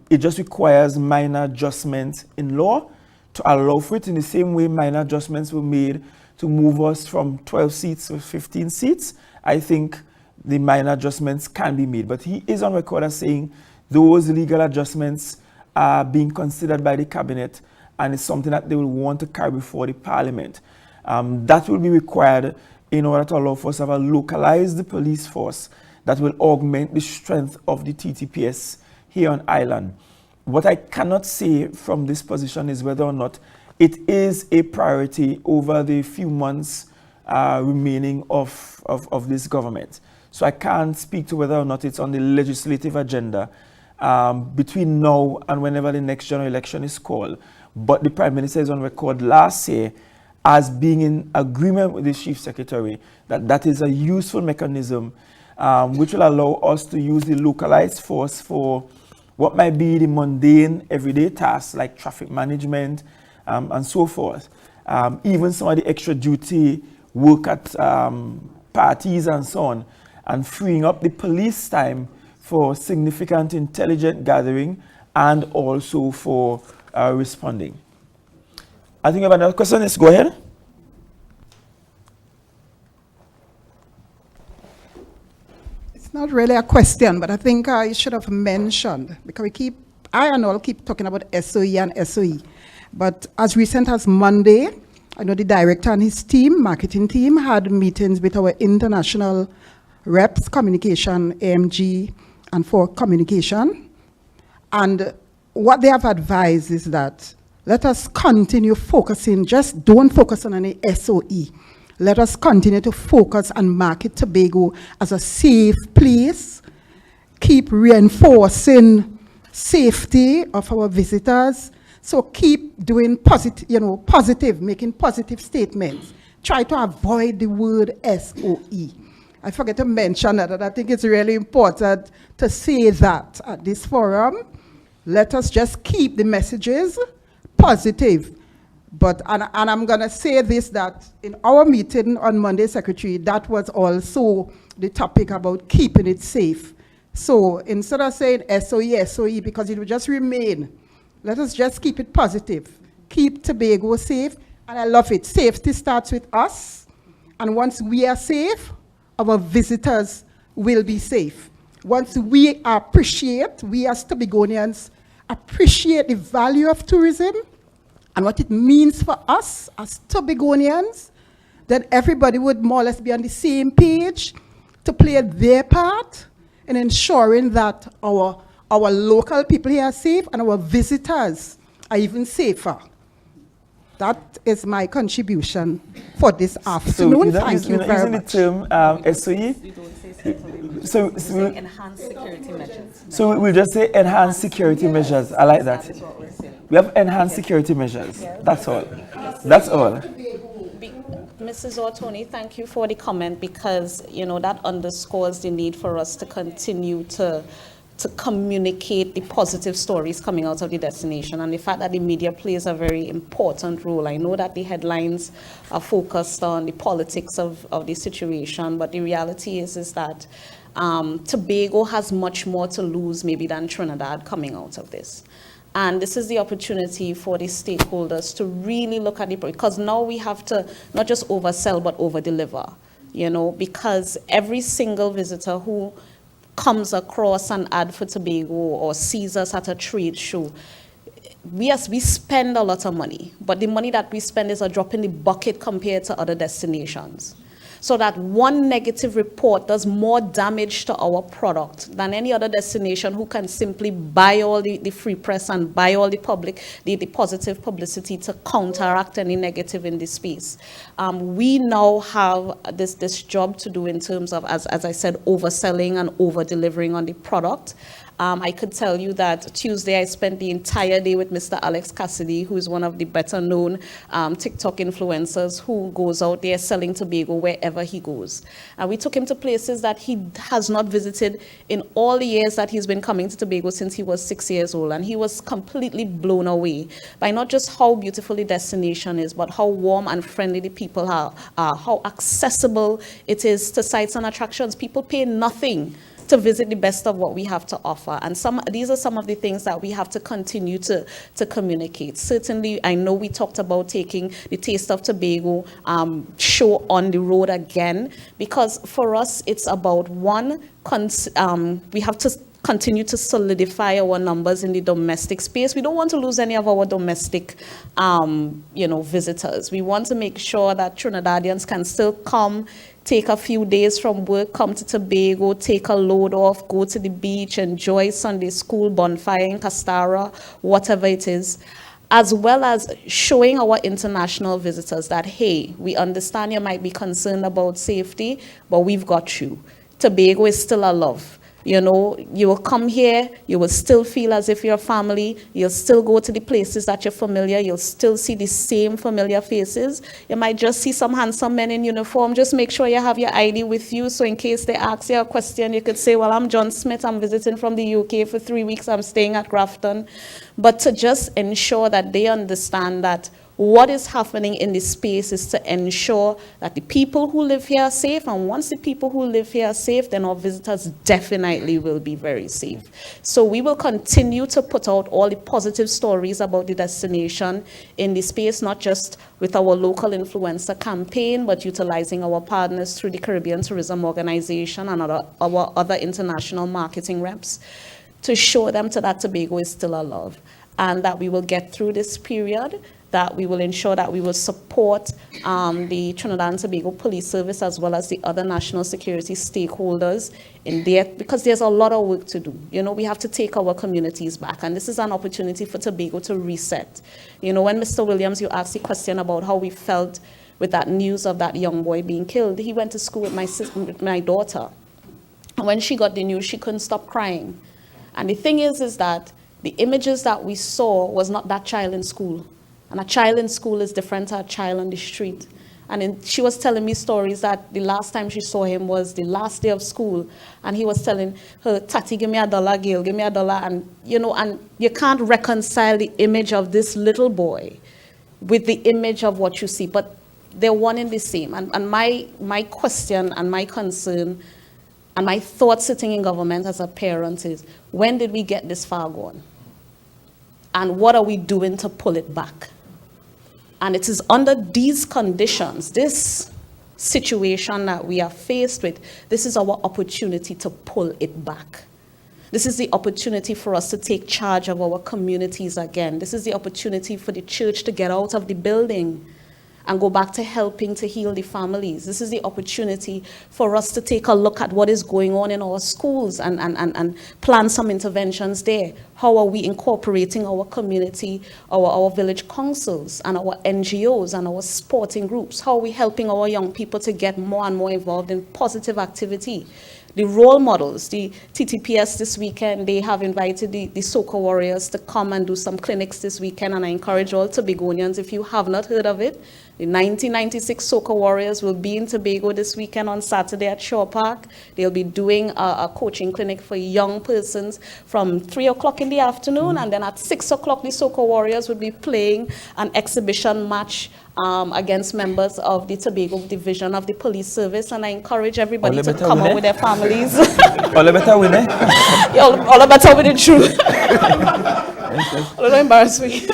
it just requires minor adjustments in law to allow for it, in the same way minor adjustments were made to move us from 12 seats to 15 seats. I think the minor adjustments can be made. But he is on record as saying those legal adjustments are being considered by the cabinet, and it's something that they will want to carry before the parliament. That will be required in order to allow for us to have a localized police force that will augment the strength of the TTPS here on island. What I cannot say from this position is whether or not it is a priority over the few months remaining of this government. So I can't speak to whether or not it's on the legislative agenda between now and whenever the next general election is called. But the Prime Minister is on record last year as being in agreement with the Chief Secretary that that is a useful mechanism which will allow us to use the localized force for what might be the mundane everyday tasks like traffic management and so forth. Even some of the extra duty work at parties and so on, and freeing up the police time for significant intelligent gathering and also for responding. I think you have another question. Let's go ahead. It's not really a question, but I think I should have mentioned, because I and all keep talking about SOE and SOE. But as recent as Monday, I know the director and his team, marketing team, had meetings with our international reps, communication, AMG, and for communication. And what they have advised is that let us continue focusing, just don't focus on any SOE. Let us continue to focus and market Tobago as a safe place, keep reinforcing safety of our visitors, So keep doing positive, making positive statements. Try to avoid the word SOE. I forget to mention that, and I think it's really important to say that at this forum. Let us just keep the messages positive. But, and I'm going to say this, that in our meeting on Monday, Secretary, that was also the topic about keeping it safe. So instead of saying SOE, because it will just remain, let us just keep it positive. Keep Tobago safe, and I love it. Safety starts with us, and once we are safe, our visitors will be safe. Once we as Tobagonians appreciate the value of tourism, and what it means for us as Tobagonians, then everybody would more or less be on the same page to play their part in ensuring that our local people here are safe and our visitors are even safer. That is my contribution for this afternoon. Thank you very much. Using the term SOE. So enhanced security measures. So we'll just say enhanced security measures. I like that. We have enhanced security measures. That's all. That's all. Mrs. Ortoni, thank you for the comment, because that underscores the need for us to continue to communicate the positive stories coming out of the destination, and the fact that the media plays a very important role. I know that the headlines are focused on the politics of the situation, but the reality is that Tobago has much more to lose maybe than Trinidad coming out of this. And this is the opportunity for the stakeholders to really look at it, because now we have to not just oversell, but over-deliver, because every single visitor who comes across an ad for Tobago or sees us at a trade show, we spend a lot of money, but the money that we spend is a drop in the bucket compared to other destinations. So that one negative report does more damage to our product than any other destination who can simply buy all the free press and buy all the positive publicity to counteract any negative in this space. We now have this job to do in terms of, as I said, overselling and over-delivering on the product. I could tell you that Tuesday I spent the entire day with Mr. Alex Cassidy, who is one of the better known TikTok influencers who goes out there selling Tobago wherever he goes. And we took him to places that he has not visited in all the years that he's been coming to Tobago since he was 6 years old. And he was completely blown away by not just how beautiful the destination is, but how warm and friendly the people are, how accessible it is to sites and attractions. People pay nothing to visit the best of what we have to offer. And these are some of the things that we have to continue to communicate. Certainly, I know we talked about taking the Taste of Tobago show on the road again, because for us, it's about we have to continue to solidify our numbers in the domestic space. We don't want to lose any of our domestic, visitors. We want to make sure that Trinidadians can still come, take a few days from work, come to Tobago, take a load off, go to the beach, enjoy Sunday school, bonfire in Castara, whatever it is, as well as showing our international visitors that, hey, we understand you might be concerned about safety, but we've got you. Tobago is still a love. You will come here, you will still feel as if you're family, you'll still go to the places that you're familiar, you'll still see the same familiar faces. You might just see some handsome men in uniform. Just make sure you have your ID with you, so in case they ask you a question, you could say, well, I'm John Smith, I'm visiting from the UK for 3 weeks, I'm staying at Grafton. But to just ensure that they understand that what is happening in this space is to ensure that the people who live here are safe, and once the people who live here are safe, then our visitors definitely will be very safe. So we will continue to put out all the positive stories about the destination in the space, not just with our local influencer campaign, but utilizing our partners through the Caribbean Tourism Organization and our other international marketing reps to show them that Tobago is still a love, and that we will get through this period, that we will ensure that we will support the Trinidad and Tobago Police Service as well as the other national security stakeholders in there, because there's a lot of work to do. We have to take our communities back, and this is an opportunity for Tobago to reset. When Mr. Williams, you asked the question about how we felt with that news of that young boy being killed, he went to school with my daughter. And when she got the news, she couldn't stop crying. And the thing is that The images that we saw was not that child in school. And a child in school is different to a child on the street. And she was telling me stories that the last time she saw him was the last day of school. And he was telling her, Tati, give me $1, Gail, give me $1. And, you know, and you can't reconcile the image of this little boy with the image of what you see. But they're one and the same. And my question and my concern and my thought sitting in government as a parent is, when did we get this far gone? And what are we doing to pull it back? And it is under these conditions, this situation that we are faced with, this is our opportunity to pull it back. This is the opportunity for us to take charge of our communities again. This is the opportunity for the church to get out of the building and go back to helping to heal the families. This is the opportunity for us to take a look at what is going on in our schools and plan some interventions there. How are we incorporating our community, our village councils and our NGOs and our sporting groups? How are we helping our young people to get more and more involved in positive activity? The role models, the TTPS this weekend, they have invited the Soca Warriors to come and do some clinics this weekend, and I encourage all Tobagonians, if you have not heard of it, the 1996 Soca Warriors will be in Tobago this weekend on Saturday at Shore Park. They'll be doing a coaching clinic for young persons from 3 o'clock in the afternoon, and then at 6 o'clock the Soca Warriors will be playing an exhibition match against members of the Tobago division of the police service, and I encourage everybody to come out with their families. All better with it. All better with the truth. Don't embarrass me.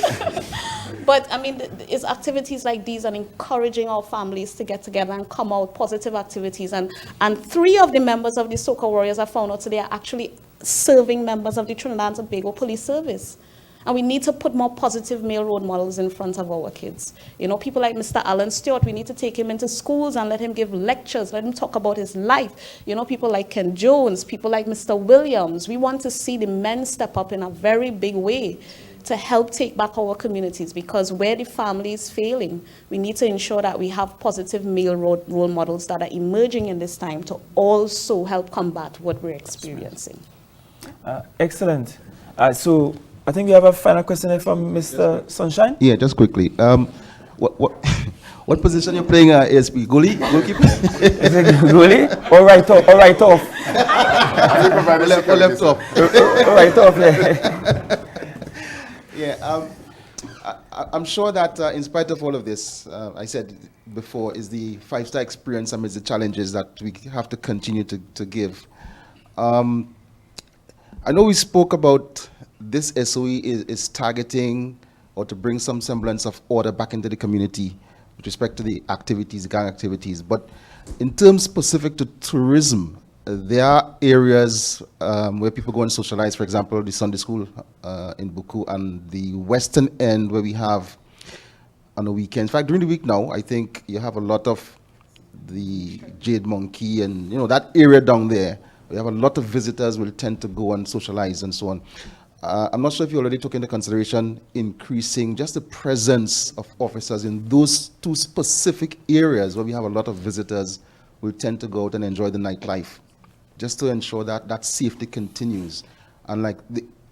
But I mean, it's activities like these and encouraging our families to get together and come out, positive activities. And 3 of the members of the Soca Warriors I found out today are actually serving members of the Trinidad and Tobago Police Service. And we need to put more positive male role models in front of our kids. You know, people like Mr. Alan Stewart, we need to take him into schools and let him give lectures, let him talk about his life. You know, people like Ken Jones, people like Mr. Williams. We want to see the men step up in a very big way to help take back our communities, because where the family is failing, we need to ensure that we have positive male role models that are emerging in this time to also help combat what we're experiencing. Excellent. So I think we have a final question from Mr. Sunshine. Yeah, just quickly. What position you're playing ASP? Goalie? Goalkeeper? Is it goalie? Or right off? Or right off? Or left off? Or right off, yeah. Yeah, I'm sure that in spite of all of this, I said before, is the five-star experience amidst the challenges that we have to continue to give. I know we spoke about this SOE is targeting or to bring some semblance of order back into the community with respect to the activities, gang activities. But in terms specific to tourism, there are areas where people go and socialize, for example, the Sunday school in Buku, and the western end where we have on the weekend. In fact, during the week now, I think you have a lot of the Jade Monkey and, you know, that area down there. We have a lot of visitors will tend to go and socialize and so on. I'm not sure if you already took into consideration increasing just the presence of officers in those 2 specific areas where we have a lot of visitors will tend to go out and enjoy the nightlife, just to ensure that that safety continues. And like,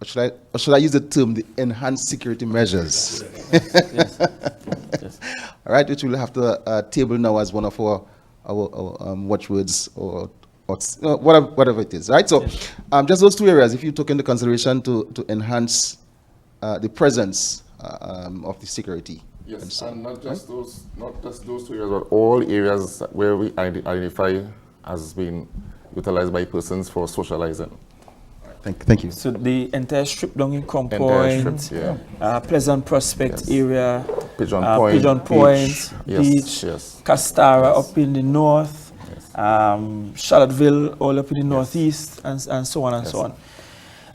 should I use the term, the enhanced security measures? Yes. Yes. All right, which we'll have to table now as one of our watchwords or whatever it is, right? So just those 2 areas, if you took into consideration to enhance the presence of the security. Yes, and not just those 2 areas, but all areas where we identify as being utilized by persons for socializing. Thank you. So the entire strip down in Crown Point, Pleasant Prospect area, Pigeon Point, Beach, Castara up in the north, Charlottesville all up in the northeast, and so on and so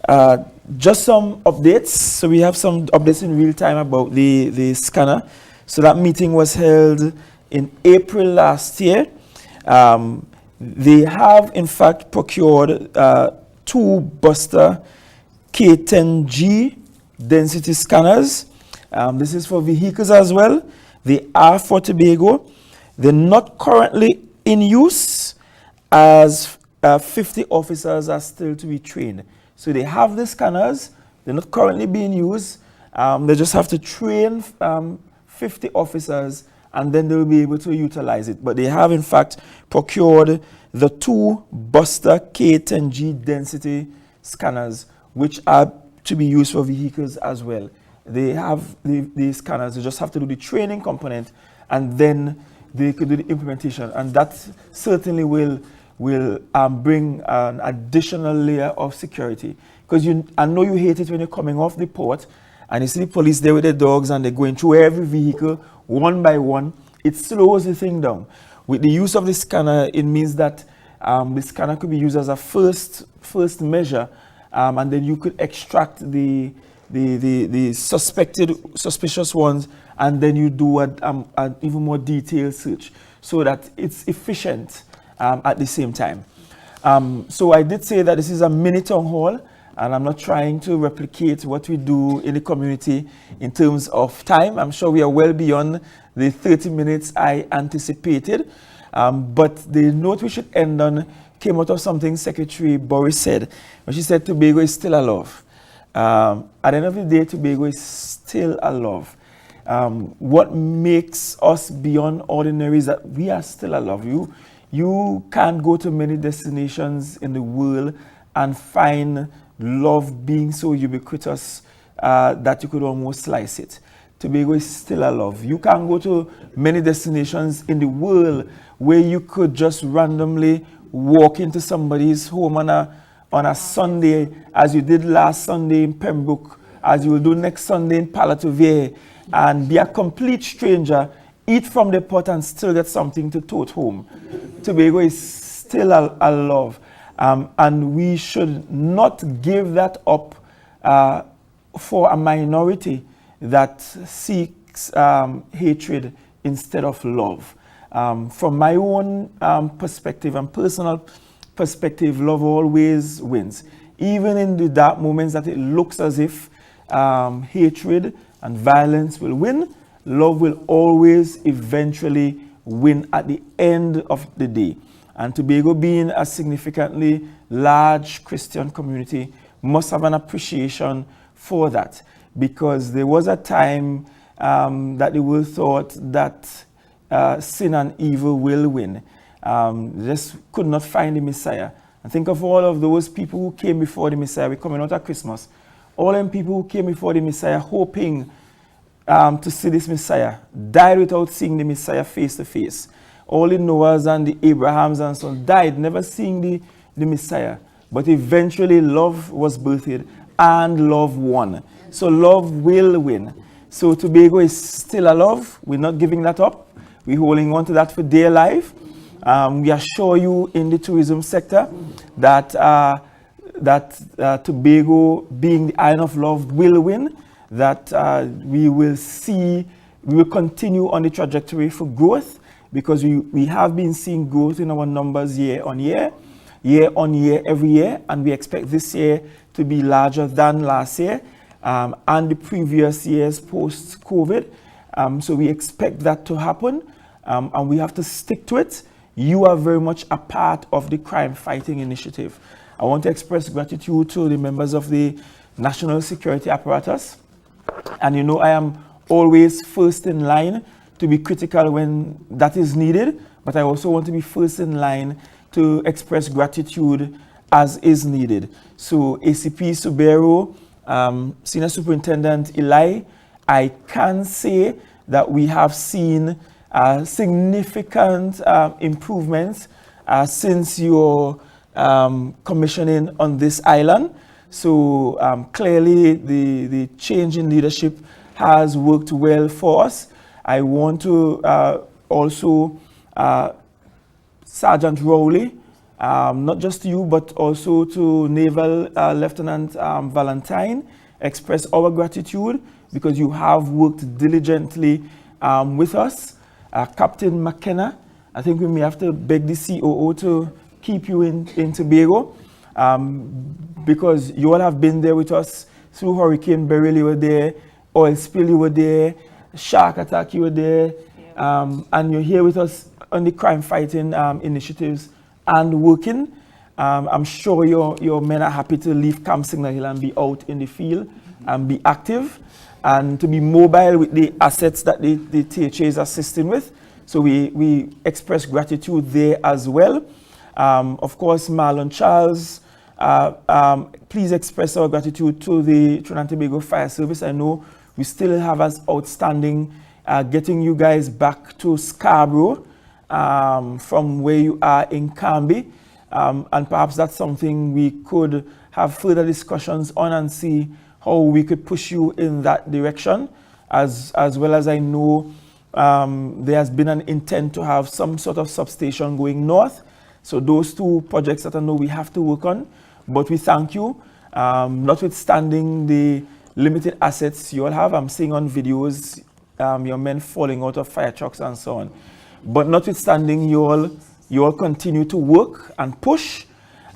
on. Just some updates. So we have some updates in real time about the scanner. So that meeting was held in April last year. They have in fact procured 2 Buster K10G density scanners. This is for vehicles as well. They are for Tobago. They're not currently in use, as 50 officers are still to be trained. So they have the scanners, They're not currently being used. They just have to train 50 officers, and then they'll be able to utilize it. But they have, in fact, procured the 2 Buster K10G density scanners, which are to be used for vehicles as well. They have the scanners. They just have to do the training component, and then they could do the implementation. And that certainly will bring an additional layer of security. Because I know you hate it when you're coming off the port and you see the police there with their dogs and they're going through every vehicle one by one. It slows the thing down. With the use of the scanner, it means that the scanner could be used as a first measure, and then you could extract the suspicious ones, and then you do an even more detailed search so that it's efficient at the same time. So I did say that this is a mini town hall, and I'm not trying to replicate what we do in the community in terms of time. I'm sure we are well beyond the 30 minutes I anticipated. But the note we should end on came out of something Secretary Boris said, when she said Tobago is still alive. At the end of the day, Tobago is still alive. What makes us beyond ordinary is that we are still alive. You can't go to many destinations in the world and find love being so ubiquitous that you could almost slice it. Tobago is still alive. You can't go to many destinations in the world where you could just randomly walk into somebody's home on a Sunday, as you did last Sunday in Pembroke, as you will do next Sunday in Palatovere, and be a complete stranger, eat from the pot and still get something to tote home. Tobago is still alive. And we should not give that up for a minority that seeks hatred instead of love. From my own perspective and personal perspective, love always wins. Even in the dark moments that it looks as if hatred and violence will win, love will always eventually win at the end of the day. And Tobago, being a significantly large Christian community, must have an appreciation for that, because there was a time that the world thought that sin and evil will win. They just could not find the Messiah. And think of all of those people who came before the Messiah. We're coming out of Christmas. All them people who came before the Messiah hoping to see this Messiah died without seeing the Messiah face to face. All the Noahs and the Abrahams and so on died never seeing the Messiah. But eventually love was birthed and love won. So love will win. So Tobago is still alive. We're not giving that up. We're holding on to that for dear life. We assure you in the tourism sector that Tobago, being the island of love, will win. That we will continue on the trajectory for growth, because we have been seeing growth in our numbers year on year, every year, and we expect this year to be larger than last year and the previous years post-COVID. So we expect that to happen, and we have to stick to it. You are very much a part of the crime fighting initiative. I want to express gratitude to the members of the national security apparatus. And you know, I am always first in line to be critical when that is needed, but I also want to be first in line to express gratitude as is needed. So ACP Subero, Senior Superintendent Eli, I can say that we have seen significant improvements since your commissioning on this island. So clearly the change in leadership has worked well for us. I want to also, Sergeant Rowley, not just to you, but also to Naval Lieutenant Valentine, express our gratitude, because you have worked diligently with us. Captain McKenna, I think we may have to beg the COO to keep you in Tobago, because you all have been there with us through Hurricane Beryl. You were there, oil spill, you were there, shark attack, you were there, and you're here with us on the crime fighting initiatives and working. I'm sure your men are happy to leave Camp Signal Hill and be out in the field and be active and to be mobile with the assets that the THA is assisting with. So we express gratitude there as well. Of course, Marlon Charles, please express our gratitude to the Trinidad and Tobago Fire Service. I know we still have as outstanding getting you guys back to Scarborough from where you are in Canby. And perhaps that's something we could have further discussions on and see how we could push you in that direction. As well as I know there has been an intent to have some sort of substation going north. So those two projects that I know we have to work on. But we thank you, notwithstanding the limited assets you all have. I'm seeing on videos your men falling out of fire trucks and so on. But notwithstanding, you all continue to work and push.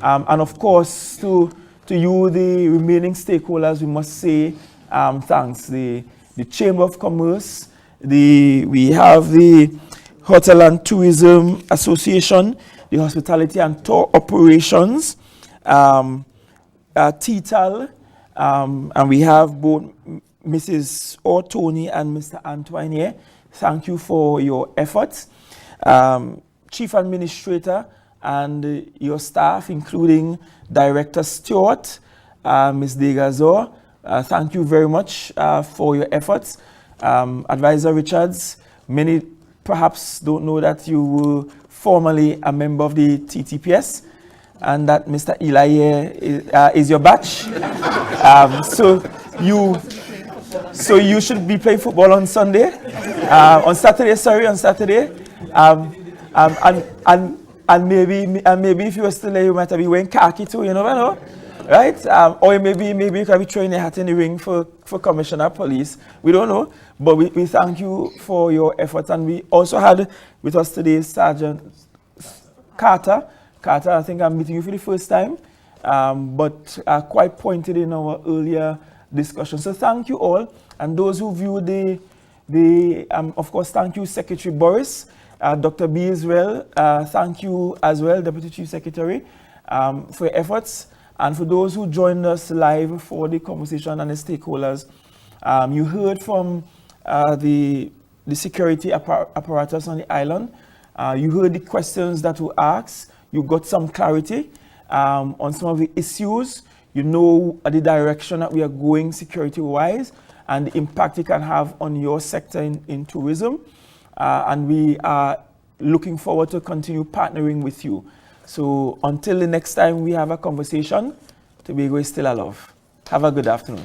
And of course, to you, the remaining stakeholders, we must say thanks. The Chamber of Commerce, we have the Hotel and Tourism Association, the Hospitality and Tour Operations, TTAL, and we have both Mrs. Tony and Mr. Antoine here. Thank you for your efforts. Chief Administrator and your staff, including Director Stewart, Ms. Degazor, thank you very much for your efforts. Advisor Richards, many perhaps don't know that you were formerly a member of the TTPS and that Mr. Eli here is your batch. So you should be playing football on Sunday, on Saturday. And maybe if you were still there, you might have been wearing khaki too. You never know, right? Or maybe you could be throwing your hat in the ring for Commissioner of Police. We don't know, but we thank you for your efforts. And we also had with us today Sergeant Carter. Carter, I think I'm meeting you for the first time, but quite pointed in our earlier discussion. So thank you all, and those who viewed of course, thank you, Secretary Boris. Dr. B as well, thank you as well, Deputy Chief Secretary, for your efforts. And for those who joined us live for the conversation and the stakeholders, you heard from the security apparatus on the island. You heard the questions that were asked. You got some clarity on some of the issues. You know the direction that we are going security-wise and the impact it can have on your sector in tourism. And we are looking forward to continue partnering with you. So until the next time we have a conversation, Tobago is still alive. Have a good afternoon.